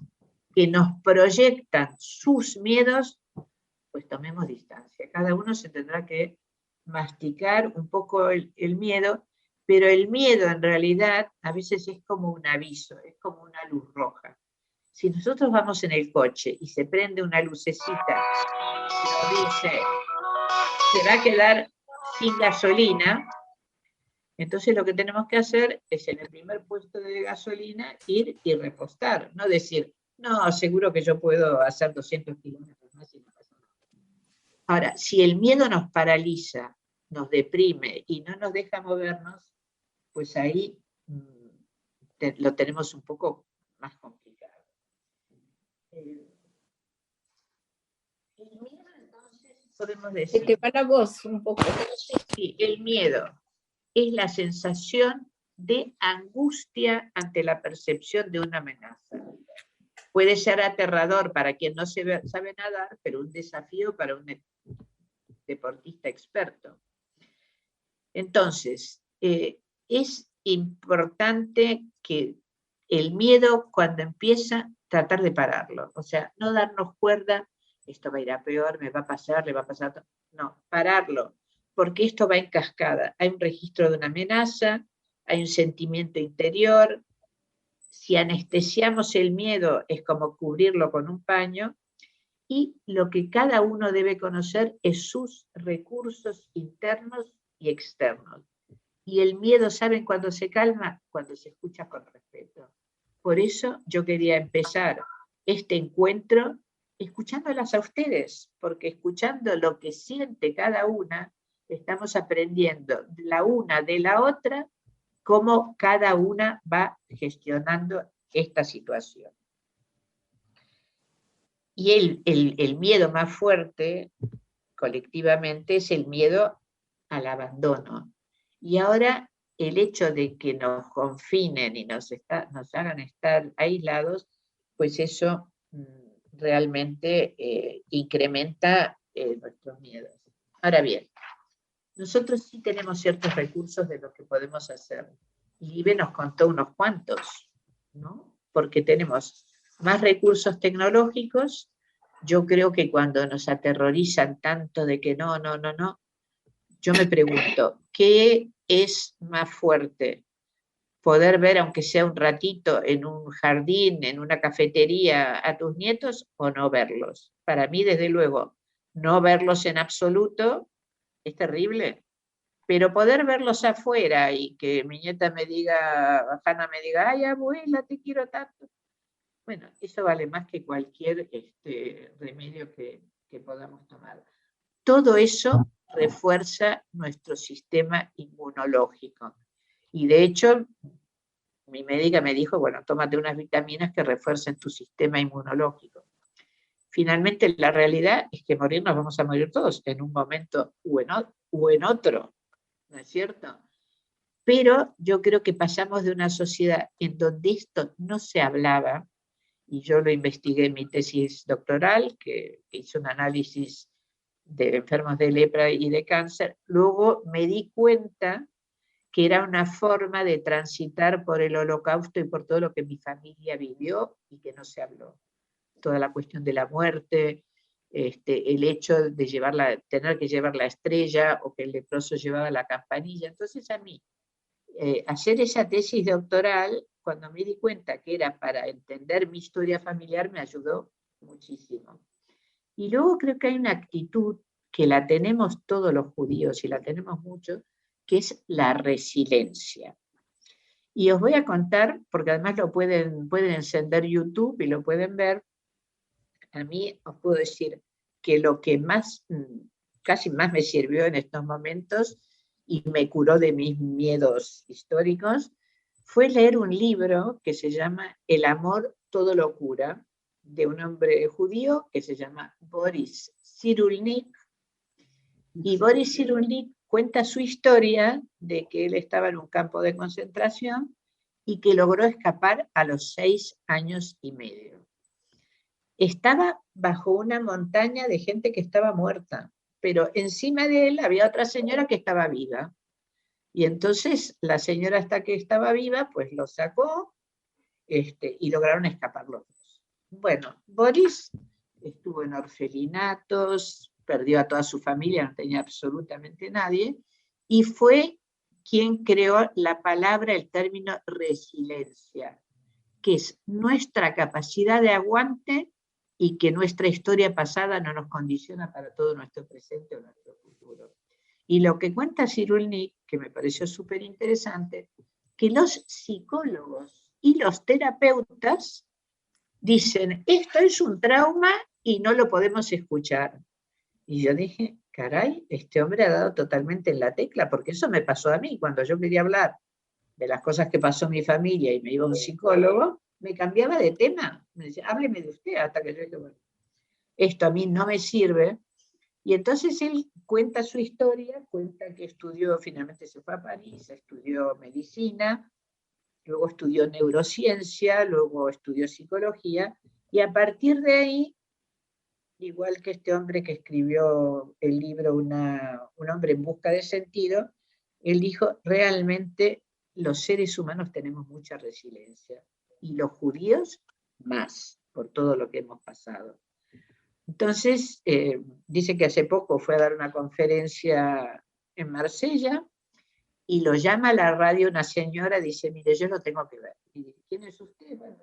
que nos proyectan sus miedos, pues tomemos distancia. Cada uno se tendrá que masticar un poco el miedo, pero el miedo en realidad a veces es como un aviso, es como una luz roja. Si nosotros vamos en el coche y se prende una lucecita que nos dice se va a quedar sin gasolina, entonces lo que tenemos que hacer es en el primer puesto de gasolina ir y repostar, no decir, no, seguro que yo puedo hacer 200 kilómetros más y no pasa nada. Ahora, si el miedo nos paraliza, nos deprime y no nos deja movernos, pues ahí lo tenemos un poco más complicado. El miedo, entonces, podemos decir... Se te va la voz un poco. Sí, el miedo es la sensación de angustia ante la percepción de una amenaza. Puede ser aterrador para quien no sabe nadar, pero un desafío para un deportista experto. Entonces, es importante que el miedo, cuando empieza, tratar de pararlo. O sea, no darnos cuerda, esto va a ir a peor, me va a pasar, le va a pasar. No, pararlo, porque esto va en cascada. Hay un registro de una amenaza, hay un sentimiento interior. Si anestesiamos el miedo, es como cubrirlo con un paño. Y lo que cada uno debe conocer es sus recursos internos y externos. Y el miedo, ¿saben cuándo se calma? Cuando se escucha con respeto. Por eso yo quería empezar este encuentro escuchándolas a ustedes, porque escuchando lo que siente cada una, estamos aprendiendo la una de la otra cómo cada una va gestionando esta situación. Y el miedo más fuerte, colectivamente, es el miedo al abandono. Y ahora el hecho de que nos confinen y nos hagan estar aislados, pues eso realmente incrementa nuestros miedos. Ahora bien, nosotros sí tenemos ciertos recursos de lo que podemos hacer. Libe nos contó unos cuantos, ¿no? Porque tenemos más recursos tecnológicos. Yo creo que cuando nos aterrorizan tanto de que no, yo me pregunto, ¿qué es más fuerte? ¿Poder ver, aunque sea un ratito, en un jardín, en una cafetería, a tus nietos o no verlos? Para mí, desde luego, no verlos en absoluto es terrible, pero poder verlos afuera y que mi nieta me diga, Hanna me diga, ay abuela, te quiero tanto. Bueno, eso vale más que cualquier remedio que podamos tomar. Todo eso refuerza nuestro sistema inmunológico. Y de hecho, mi médica me dijo, bueno, tómate unas vitaminas que refuercen tu sistema inmunológico. Finalmente, la realidad es que morir nos vamos a morir todos en un momento u en otro, ¿no es cierto? Pero yo creo que pasamos de una sociedad en donde esto no se hablaba, y yo lo investigué en mi tesis doctoral, que hizo un análisis de enfermos de lepra y de cáncer. Luego me di cuenta que era una forma de transitar por el Holocausto y por todo lo que mi familia vivió y que no se habló. Toda la cuestión de la muerte, el hecho de tener que llevar la estrella o que el leproso llevaba la campanilla. Entonces a mí, hacer esa tesis doctoral, cuando me di cuenta que era para entender mi historia familiar, me ayudó muchísimo. Y luego creo que hay una actitud que la tenemos todos los judíos y la tenemos mucho, que es la resiliencia. Y os voy a contar, porque además lo pueden encender YouTube y lo pueden ver. A mí os puedo decir que lo que casi más me sirvió en estos momentos y me curó de mis miedos históricos, fue leer un libro que se llama El amor todo lo cura, de un hombre judío que se llama Boris Cyrulnik. Y Boris Cyrulnik cuenta su historia de que él estaba en un campo de concentración y que logró escapar a los 6 años y medio. Estaba bajo una montaña de gente que estaba muerta, pero encima de él había otra señora que estaba viva. Y entonces la señora hasta que estaba viva, pues lo sacó y lograron escapar los dos. Bueno, Boris estuvo en orfelinatos, perdió a toda su familia, no tenía absolutamente nadie, y fue quien creó la palabra, el término resiliencia, que es nuestra capacidad de aguante y que nuestra historia pasada no nos condiciona para todo nuestro presente o nuestro futuro. Y lo que cuenta Cyrulnik, que me pareció súper interesante, que los psicólogos y los terapeutas dicen, esto es un trauma y no lo podemos escuchar. Y yo dije, caray, este hombre ha dado totalmente en la tecla, porque eso me pasó a mí. Cuando yo quería hablar de las cosas que pasó en mi familia y me iba a un psicólogo, me cambiaba de tema. Me decía, hábleme de usted, hasta que yo dije, bueno, esto a mí no me sirve. Y entonces él cuenta su historia, cuenta que estudió, finalmente se fue a París, estudió medicina, luego estudió neurociencia, luego estudió psicología, y a partir de ahí, igual que este hombre que escribió el libro Un hombre en busca de sentido, él dijo, realmente los seres humanos tenemos mucha resiliencia, y los judíos más, por todo lo que hemos pasado. Entonces, dice que hace poco fue a dar una conferencia en Marsella, y lo llama a la radio una señora, dice, mire, yo lo tengo que ver. Y dice, ¿quién es usted? Bueno,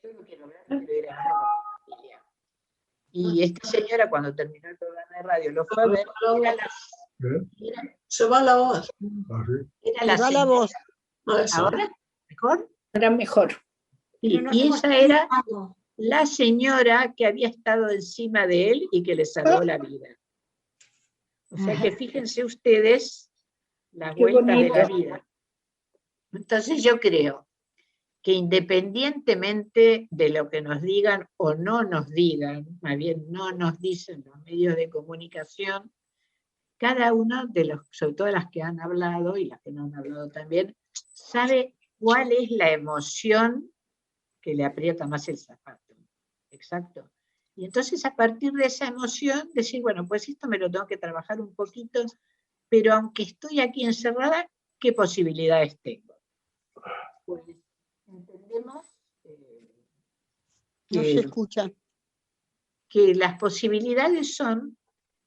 yo no quiero hablar, quiero ir a verlo con mi familia. Y esta señora, cuando terminó el programa de radio, lo fue a ver, se va la voz. Era la señora. Voz. ¿Ahora? ¿Mejor? Ahora mejor. Y esa era la señora que había estado encima de él y que le salvó la vida. O sea que fíjense ustedes las vueltas de la vida. Entonces yo creo que independientemente de lo que nos digan o no nos digan, más bien no nos dicen los medios de comunicación, cada uno de los, sobre todo las que han hablado y las que no han hablado también, sabe cuál es la emoción que le aprieta más el zapato. Exacto. Y entonces a partir de esa emoción decir, bueno, pues esto me lo tengo que trabajar un poquito, pero aunque estoy aquí encerrada, ¿qué posibilidades tengo? Pues entendemos No se escucha. Que las posibilidades son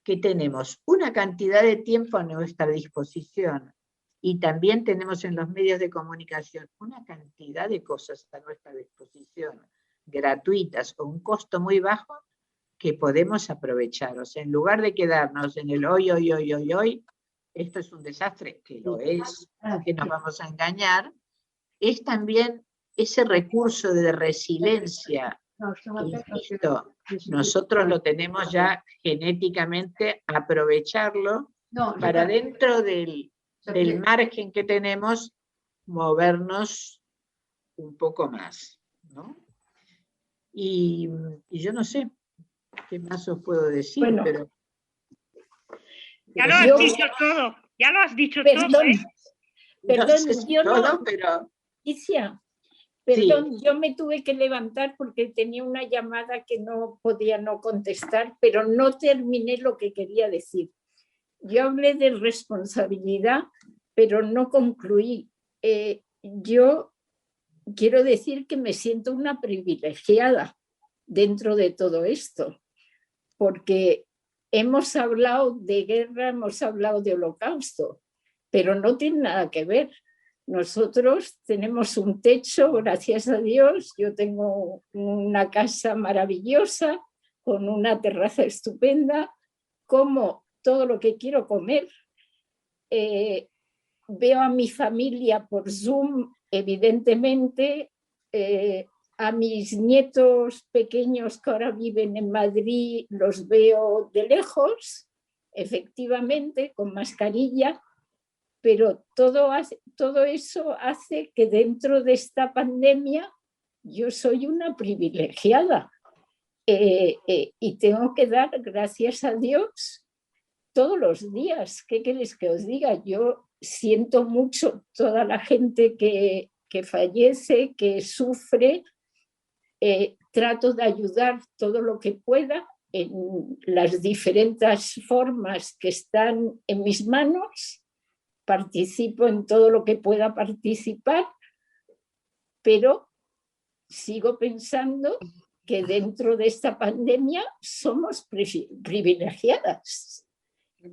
que tenemos una cantidad de tiempo a nuestra disposición y también tenemos en los medios de comunicación una cantidad de cosas a nuestra disposición, gratuitas o un costo muy bajo, que podemos aprovechar. O sea, en lugar de quedarnos en el hoy, esto es un desastre, que lo es, que nos vamos a engañar, es también ese recurso de resiliencia, que, insisto, nosotros lo tenemos ya genéticamente, aprovecharlo para dentro del margen que tenemos, movernos un poco más, ¿no? Y yo no sé qué más os puedo decir, bueno, pero ya lo has dicho todo, ya lo has dicho todo, ¿eh? Perdón, no sé si yo todo, no, pero... Alicia, perdón, Sí. yo me tuve que levantar porque tenía una llamada que no podía no contestar, pero no terminé lo que quería decir. Yo hablé de responsabilidad, pero no concluí. Yo quiero decir que me siento una privilegiada dentro de todo esto, porque hemos hablado de guerra, hemos hablado de holocausto, pero no tiene nada que ver. Nosotros tenemos un techo, gracias a Dios. Yo tengo una casa maravillosa con una terraza estupenda, como todo lo que quiero comer. Veo a mi familia por Zoom, evidentemente, a mis nietos pequeños que ahora viven en Madrid, los veo de lejos, efectivamente, con mascarilla, pero todo eso hace que dentro de esta pandemia yo soy una privilegiada y tengo que dar gracias a Dios todos los días. ¿Qué queréis que os diga? Yo siento mucho toda la gente que fallece, que sufre. Trato de ayudar todo lo que pueda en las diferentes formas que están en mis manos. Participo en todo lo que pueda participar, pero sigo pensando que dentro de esta pandemia somos privilegiadas.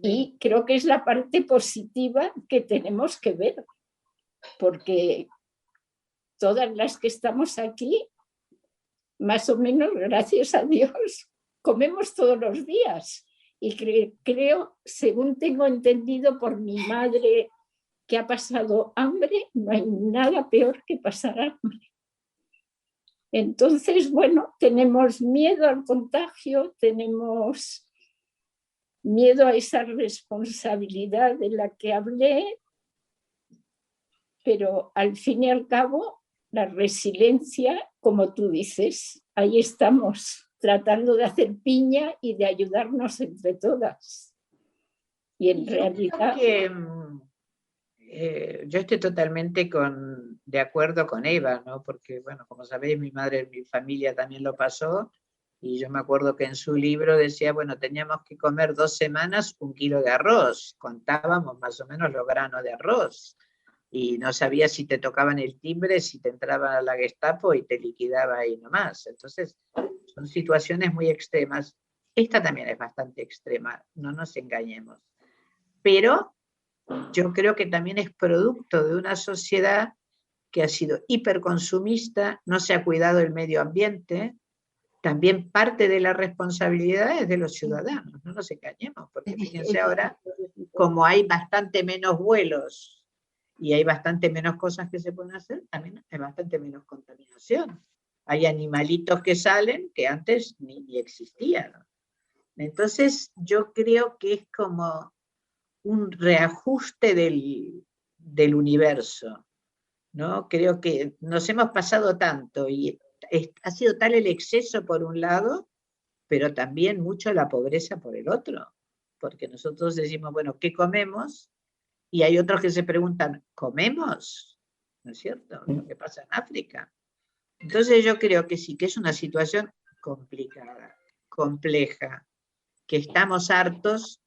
Y creo que es la parte positiva que tenemos que ver, porque todas las que estamos aquí, más o menos, gracias a Dios, comemos todos los días. Y creo, según tengo entendido por mi madre, que ha pasado hambre, no hay nada peor que pasar hambre. Entonces, bueno, tenemos miedo al contagio, tenemos miedo a esa responsabilidad de la que hablé, pero al fin y al cabo, la resiliencia, como tú dices, ahí estamos, tratando de hacer piña y de ayudarnos entre todas. Y en realidad... yo estoy totalmente de acuerdo con Eva, ¿no? Porque, bueno, como sabéis, mi madre y mi familia también lo pasó, y yo me acuerdo que en su libro decía, bueno, teníamos que comer 2 semanas 1 kilo de arroz, contábamos más o menos los granos de arroz, y no sabías si te tocaban el timbre, si te entraba la Gestapo y te liquidaba ahí nomás. Entonces, son situaciones muy extremas. Esta también es bastante extrema, no nos engañemos. Pero yo creo que también es producto de una sociedad que ha sido hiperconsumista, no se ha cuidado el medio ambiente. También parte de la responsabilidad es de los ciudadanos, no nos engañemos, porque fíjense ahora, como hay bastante menos vuelos y hay bastante menos cosas que se pueden hacer, también hay bastante menos contaminación. Hay animalitos que salen que antes ni existían. Entonces yo creo que es como un reajuste del universo. ¿no? Creo que nos hemos pasado tanto y ha sido tal el exceso por un lado, pero también mucho la pobreza por el otro, porque nosotros decimos, bueno, ¿qué comemos? Y hay otros que se preguntan, ¿comemos? ¿No es cierto? Lo que pasa en África. Entonces yo creo que sí, que es una situación complicada, compleja, que estamos hartos,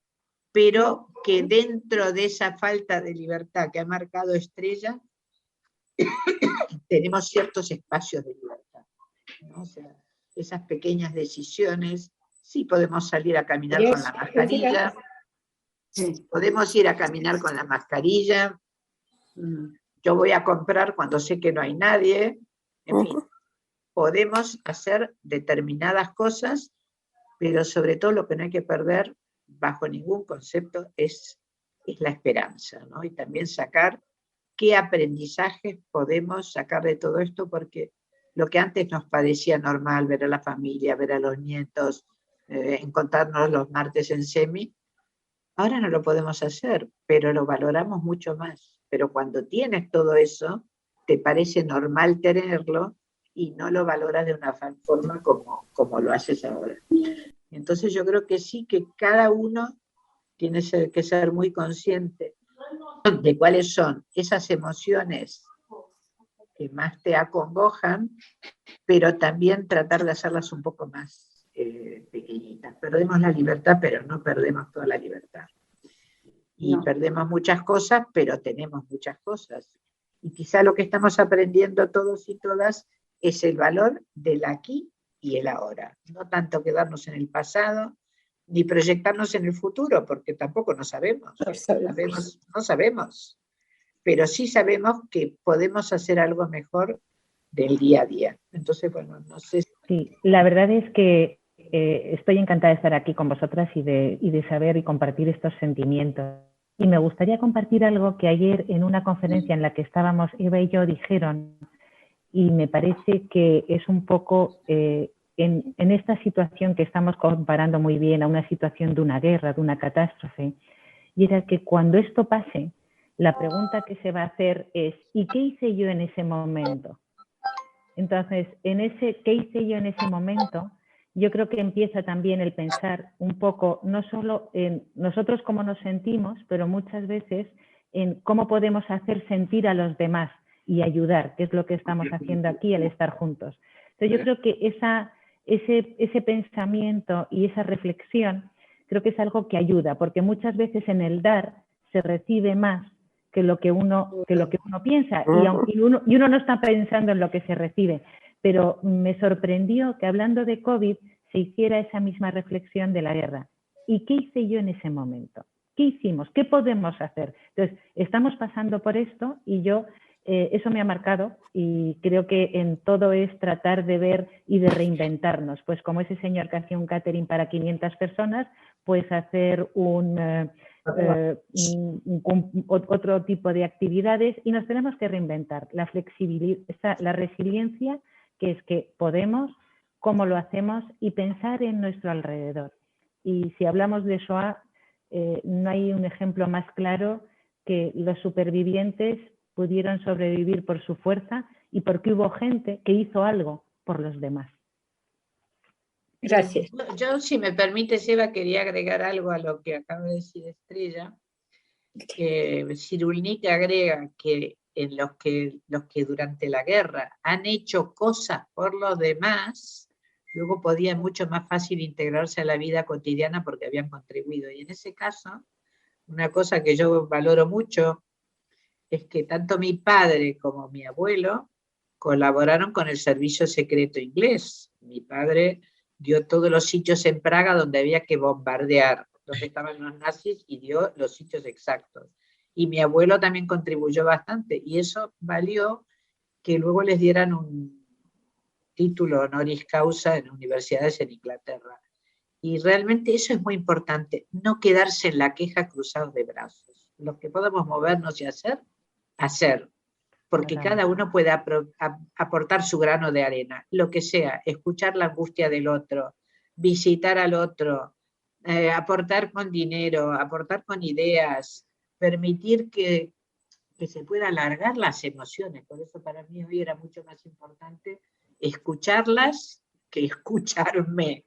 pero que dentro de esa falta de libertad que ha marcado Estrella, tenemos ciertos espacios de libertad, ¿no? O sea, esas pequeñas decisiones, sí podemos salir a caminar con la mascarilla, podemos ir a caminar con la mascarilla, yo voy a comprar cuando sé que no hay nadie, en fin, podemos hacer determinadas cosas, pero sobre todo lo que no hay que perder bajo ningún concepto es la esperanza, ¿no? Y también sacar qué aprendizajes podemos sacar de todo esto, porque lo que antes nos parecía normal, ver a la familia, ver a los nietos, encontrarnos los martes en semi, ahora no lo podemos hacer, pero lo valoramos mucho más. Pero cuando tienes todo eso, te parece normal tenerlo y no lo valoras de una forma como lo haces ahora. Entonces yo creo que sí, que cada uno tiene que ser muy consciente de cuáles son esas emociones que más te acongojan, pero también tratar de hacerlas un poco más pequeñitas. Perdemos la libertad, pero no perdemos toda la libertad. Y perdemos muchas cosas, pero tenemos muchas cosas. Y quizá lo que estamos aprendiendo todos y todas es el valor del aquí y el ahora. No tanto quedarnos en el pasado, ni proyectarnos en el futuro, porque tampoco no sabemos. No sabemos. Pero sí sabemos que podemos hacer algo mejor del día a día. Entonces, bueno, no sé. Sí, la verdad es que estoy encantada de estar aquí con vosotras y de saber y compartir estos sentimientos. Y me gustaría compartir algo que ayer en una conferencia en la que estábamos Eva y yo dijeron, y me parece que es un poco en esta situación que estamos comparando muy bien a una situación de una guerra, de una catástrofe, y era que cuando esto pase, la pregunta que se va a hacer es ¿y qué hice yo en ese momento? Entonces, en ese ¿qué hice yo en ese momento? Yo creo que empieza también el pensar un poco, no solo en nosotros cómo nos sentimos, pero muchas veces en cómo podemos hacer sentir a los demás y ayudar, que es lo que estamos haciendo aquí al estar juntos. Entonces, yo creo que ese pensamiento y esa reflexión creo que es algo que ayuda, porque muchas veces en el dar se recibe más que lo que uno piensa y uno no está pensando en lo que se recibe. Pero me sorprendió que hablando de COVID se hiciera esa misma reflexión de la guerra. ¿Y qué hice yo en ese momento? ¿Qué hicimos? ¿Qué podemos hacer? Entonces, estamos pasando por esto y yo, eso me ha marcado y creo que en todo es tratar de ver y de reinventarnos. Pues como ese señor que hacía un catering para 500 personas, pues hacer otro tipo de actividades y nos tenemos que reinventar. La flexibilidad, la resiliencia, que es que podemos, cómo lo hacemos y pensar en nuestro alrededor. Y si hablamos de Shoah, no hay un ejemplo más claro que los supervivientes pudieron sobrevivir por su fuerza y porque hubo gente que hizo algo por los demás. Gracias. Yo, si me permites, Eva, quería agregar algo a lo que acaba de decir Estrella. Cyrulnik agrega que en los que durante la guerra han hecho cosas por los demás, luego podían mucho más fácil integrarse a la vida cotidiana porque habían contribuido. Y en ese caso, una cosa que yo valoro mucho es que tanto mi padre como mi abuelo colaboraron con el servicio secreto inglés. Mi padre dio todos los sitios en Praga donde había que bombardear, donde estaban los nazis, y dio los sitios exactos. Y mi abuelo también contribuyó bastante, y eso valió que luego les dieran un título honoris causa en universidades en Inglaterra. Y realmente eso es muy importante, no quedarse en la queja cruzados de brazos. Los que podamos movernos y hacer, porque cada uno puede aportar su grano de arena, lo que sea, escuchar la angustia del otro, visitar al otro, aportar con dinero, aportar con ideas, permitir que que se pueda alargar las emociones. Por eso para mí hoy era mucho más importante escucharlas que escucharme,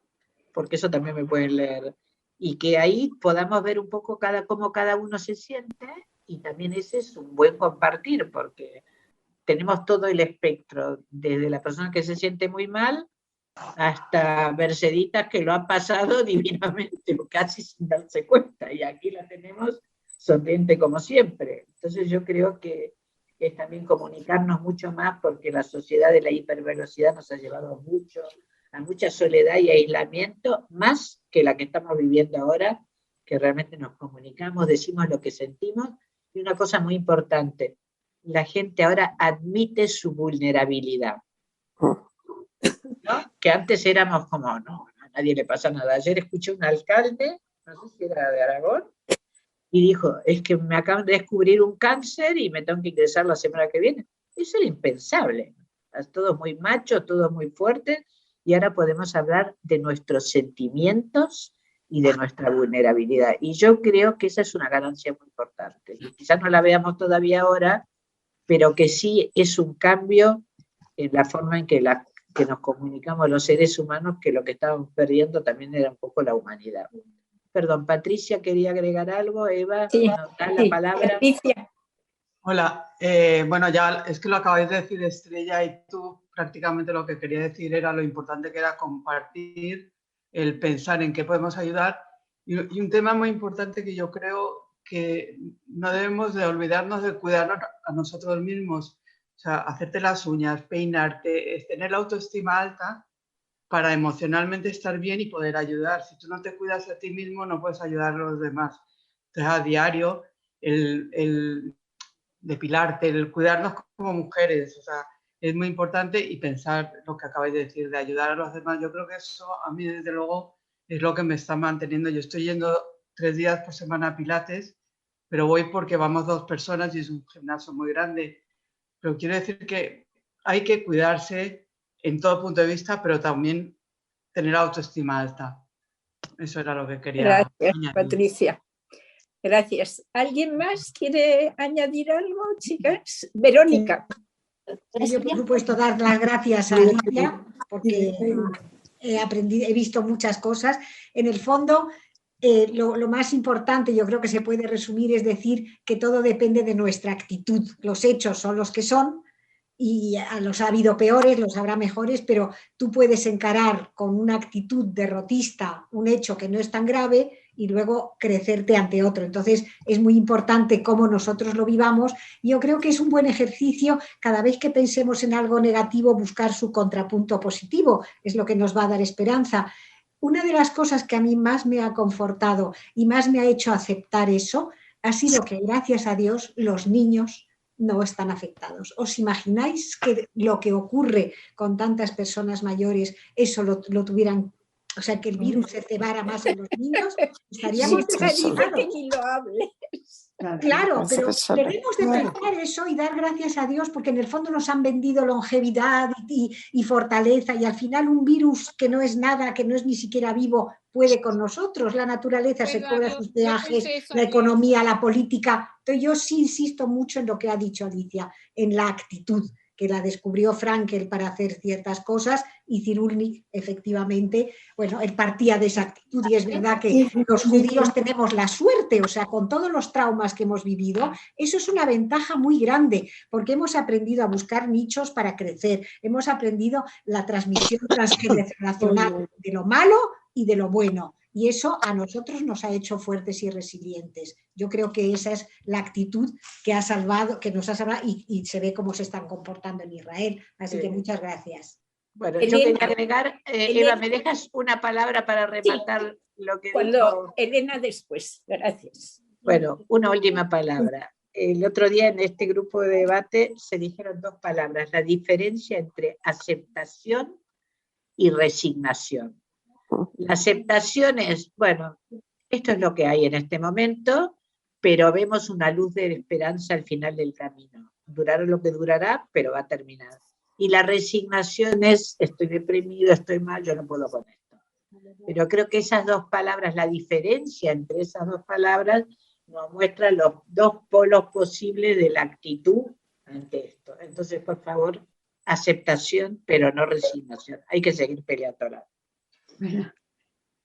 porque eso también me pueden leer. Y que ahí podamos ver un poco cómo cada uno se siente, y también ese es un buen compartir, porque tenemos todo el espectro, desde la persona que se siente muy mal hasta Merceditas que lo ha pasado divinamente, casi sin darse cuenta, y aquí la tenemos sonriente como siempre. Entonces yo creo que es también comunicarnos mucho más, porque la sociedad de la hipervelocidad nos ha llevado a mucha soledad y aislamiento, más que la que estamos viviendo ahora, que realmente nos comunicamos, decimos lo que sentimos. Y una cosa muy importante, la gente ahora admite su vulnerabilidad, ¿no? Que antes éramos como, no, a nadie le pasa nada. Ayer escuché un alcalde, no sé si era de Aragón, y dijo, es que me acaban de descubrir un cáncer y me tengo que ingresar la semana que viene. Eso era impensable. Todos muy machos, todos muy fuertes, y ahora podemos hablar de nuestros sentimientos y de nuestra vulnerabilidad. Y yo creo que esa es una ganancia muy importante. Y quizás no la veamos todavía ahora, pero que sí es un cambio en la forma en que nos comunicamos los seres humanos, que lo que estábamos perdiendo también era un poco la humanidad. Perdón, Patricia quería agregar algo. Eva, sí, la palabra. Patricia. Hola, bueno, ya es que lo acabáis de decir, Estrella, y tú prácticamente lo que quería decir era lo importante que era compartir, el pensar en qué podemos ayudar, y un tema muy importante que yo creo que no debemos de olvidarnos de cuidarnos a nosotros mismos. O sea, hacerte las uñas, peinarte, es tener la autoestima alta para emocionalmente estar bien y poder ayudar. Si tú no te cuidas a ti mismo, no puedes ayudar a los demás. Entonces, a diario, el depilarte, el cuidarnos como mujeres, o sea, es muy importante, y pensar lo que acabáis de decir, de ayudar a los demás. Yo creo que eso a mí, desde luego, es lo que me está manteniendo. Yo estoy yendo 3 días por semana a Pilates, pero voy porque vamos 2 personas y es un gimnasio muy grande. Pero quiero decir que hay que cuidarse en todo punto de vista, pero también tener autoestima alta. Eso era lo que quería Gracias, añadir. Patricia. Gracias. ¿Alguien más quiere añadir algo, chicas? Verónica. Yo, por supuesto, dar las gracias a Lidia, porque he visto muchas cosas. En el fondo, lo más importante, yo creo que se puede resumir, es decir que todo depende de nuestra actitud. Los hechos son los que son, y los ha habido peores, los habrá mejores, pero tú puedes encarar con una actitud derrotista un hecho que no es tan grave y luego crecerte ante otro. Entonces es muy importante cómo nosotros lo vivamos. Yo creo que es un buen ejercicio, cada vez que pensemos en algo negativo, buscar su contrapunto positivo, es lo que nos va a dar esperanza. Una de las cosas que a mí más me ha confortado y más me ha hecho aceptar eso ha sido que, gracias a Dios, los niños no están afectados. ¿Os imagináis que lo que ocurre con tantas personas mayores, eso lo tuvieran, o sea, que el virus se cebara más en los niños? Estaríamos dice que ni lo hables. Claro, pero debemos de pensar eso y dar gracias a Dios, porque en el fondo nos han vendido longevidad y fortaleza, y al final un virus que no es nada, que no es ni siquiera vivo, puede con nosotros. La naturaleza se cobra sus peajes, la economía, la política. Entonces yo sí insisto mucho en lo que ha dicho Alicia, en la actitud, que la descubrió Frankel para hacer ciertas cosas, y Cyrulnik, efectivamente, bueno, él partía de esa actitud, y es verdad que los judíos tenemos la suerte, o sea, con todos los traumas que hemos vivido, eso es una ventaja muy grande, porque hemos aprendido a buscar nichos para crecer, hemos aprendido la transmisión transgeneracional de lo malo y de lo bueno, y eso a nosotros nos ha hecho fuertes y resilientes. Yo creo que esa es la actitud que ha salvado, que nos ha salvado, y se ve cómo se están comportando en Israel. Así que muchas gracias. Bueno, yo quería agregar, Eva, ¿me dejas una palabra para rematar lo que dijo? Elena después, gracias. Bueno, una última palabra. El otro día en este grupo de debate se dijeron 2 palabras, la diferencia entre aceptación y resignación. La aceptación es, bueno, esto es lo que hay en este momento, pero vemos una luz de esperanza al final del camino. Durará lo que durará, pero va a terminar. Y la resignación es, estoy deprimido, estoy mal, yo no puedo con esto. Pero creo que esas 2 palabras, la diferencia entre esas 2 palabras nos muestra los dos polos posibles de la actitud ante esto. Entonces, por favor, aceptación, pero no resignación. Hay que seguir peleando.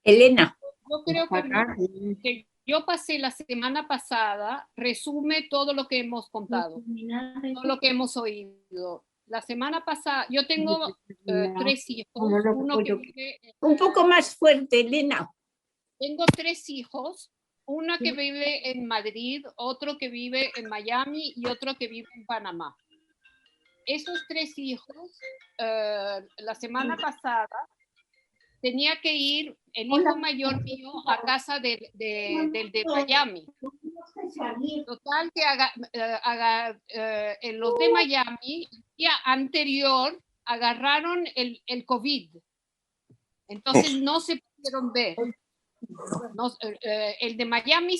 Elena. Yo creo que yo pasé la semana pasada, resume todo lo que hemos contado, todo lo que hemos oído. La semana pasada, yo tengo 3 hijos. Un poco más fuerte, Elena. Tengo 3 hijos, una que vive en Madrid, otro que vive en Miami y otro que vive en Panamá. Esos 3 hijos, la semana pasada, tenía que ir el hijo mayor mío a casa del de Miami. Total que en los de Miami, el día anterior, agarraron el COVID. Entonces no se pudieron ver. El de Miami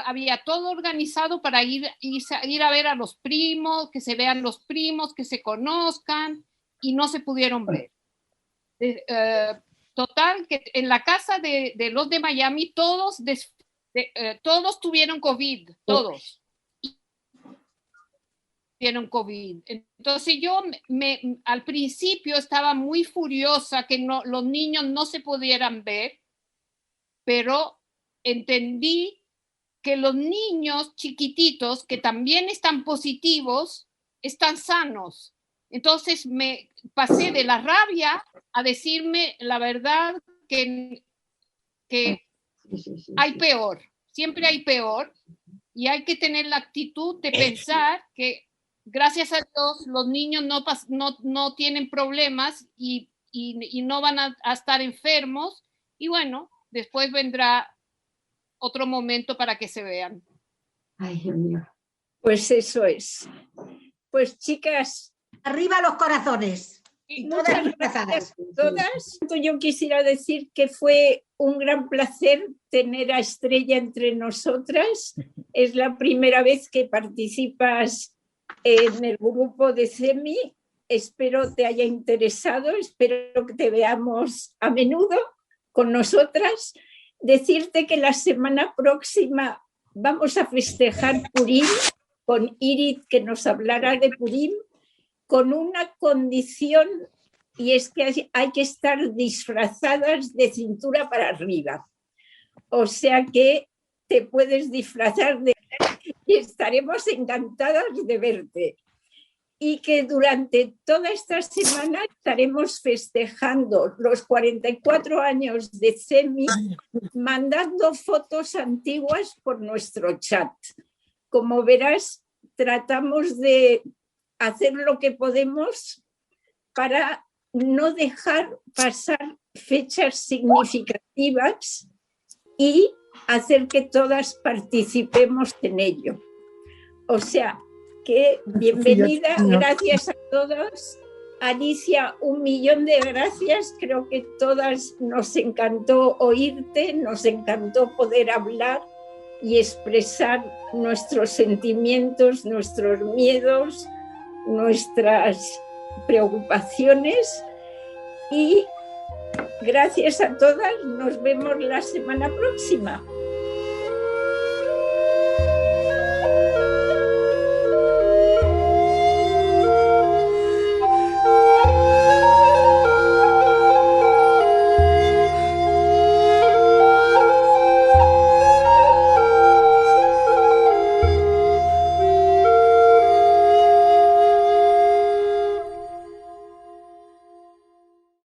había todo organizado para ir a ver a los primos, que se vean los primos, que se conozcan, y no se pudieron ver. Total, que en la casa de los de Miami todos tuvieron COVID, todos. Tuvieron COVID. Entonces yo al principio estaba muy furiosa que los niños no se pudieran ver, pero entendí que los niños chiquititos que también están positivos están sanos. Entonces me pasé de la rabia a decirme la verdad que hay peor, siempre hay peor, y hay que tener la actitud de pensar que gracias a Dios los niños no tienen problemas y no van a estar enfermos, y bueno, después vendrá otro momento para que se vean. Ay, Dios mío. Pues eso es. Pues chicas, arriba los corazones. Y muchas gracias a todas. Yo quisiera decir que fue un gran placer tener a Estrella entre nosotras. Es la primera vez que participas en el grupo de CEMI. Espero te haya interesado, espero que te veamos a menudo con nosotras. Decirte que la semana próxima vamos a festejar Purim con Irit, que nos hablará de Purim, con una condición, y es que hay que estar disfrazadas de cintura para arriba. O sea que te puedes disfrazar y estaremos encantadas de verte. Y que durante toda esta semana estaremos festejando los 44 años de CEMI, mandando fotos antiguas por nuestro chat. Como verás, tratamos de hacer lo que podemos para no dejar pasar fechas significativas y hacer que todas participemos en ello. O sea, que bienvenida, gracias a todos. Alicia, 1.000.000 de gracias. Creo que todas nos encantó oírte, nos encantó poder hablar y expresar nuestros sentimientos, nuestros miedos, nuestras preocupaciones, y gracias a todas, nos vemos la semana próxima.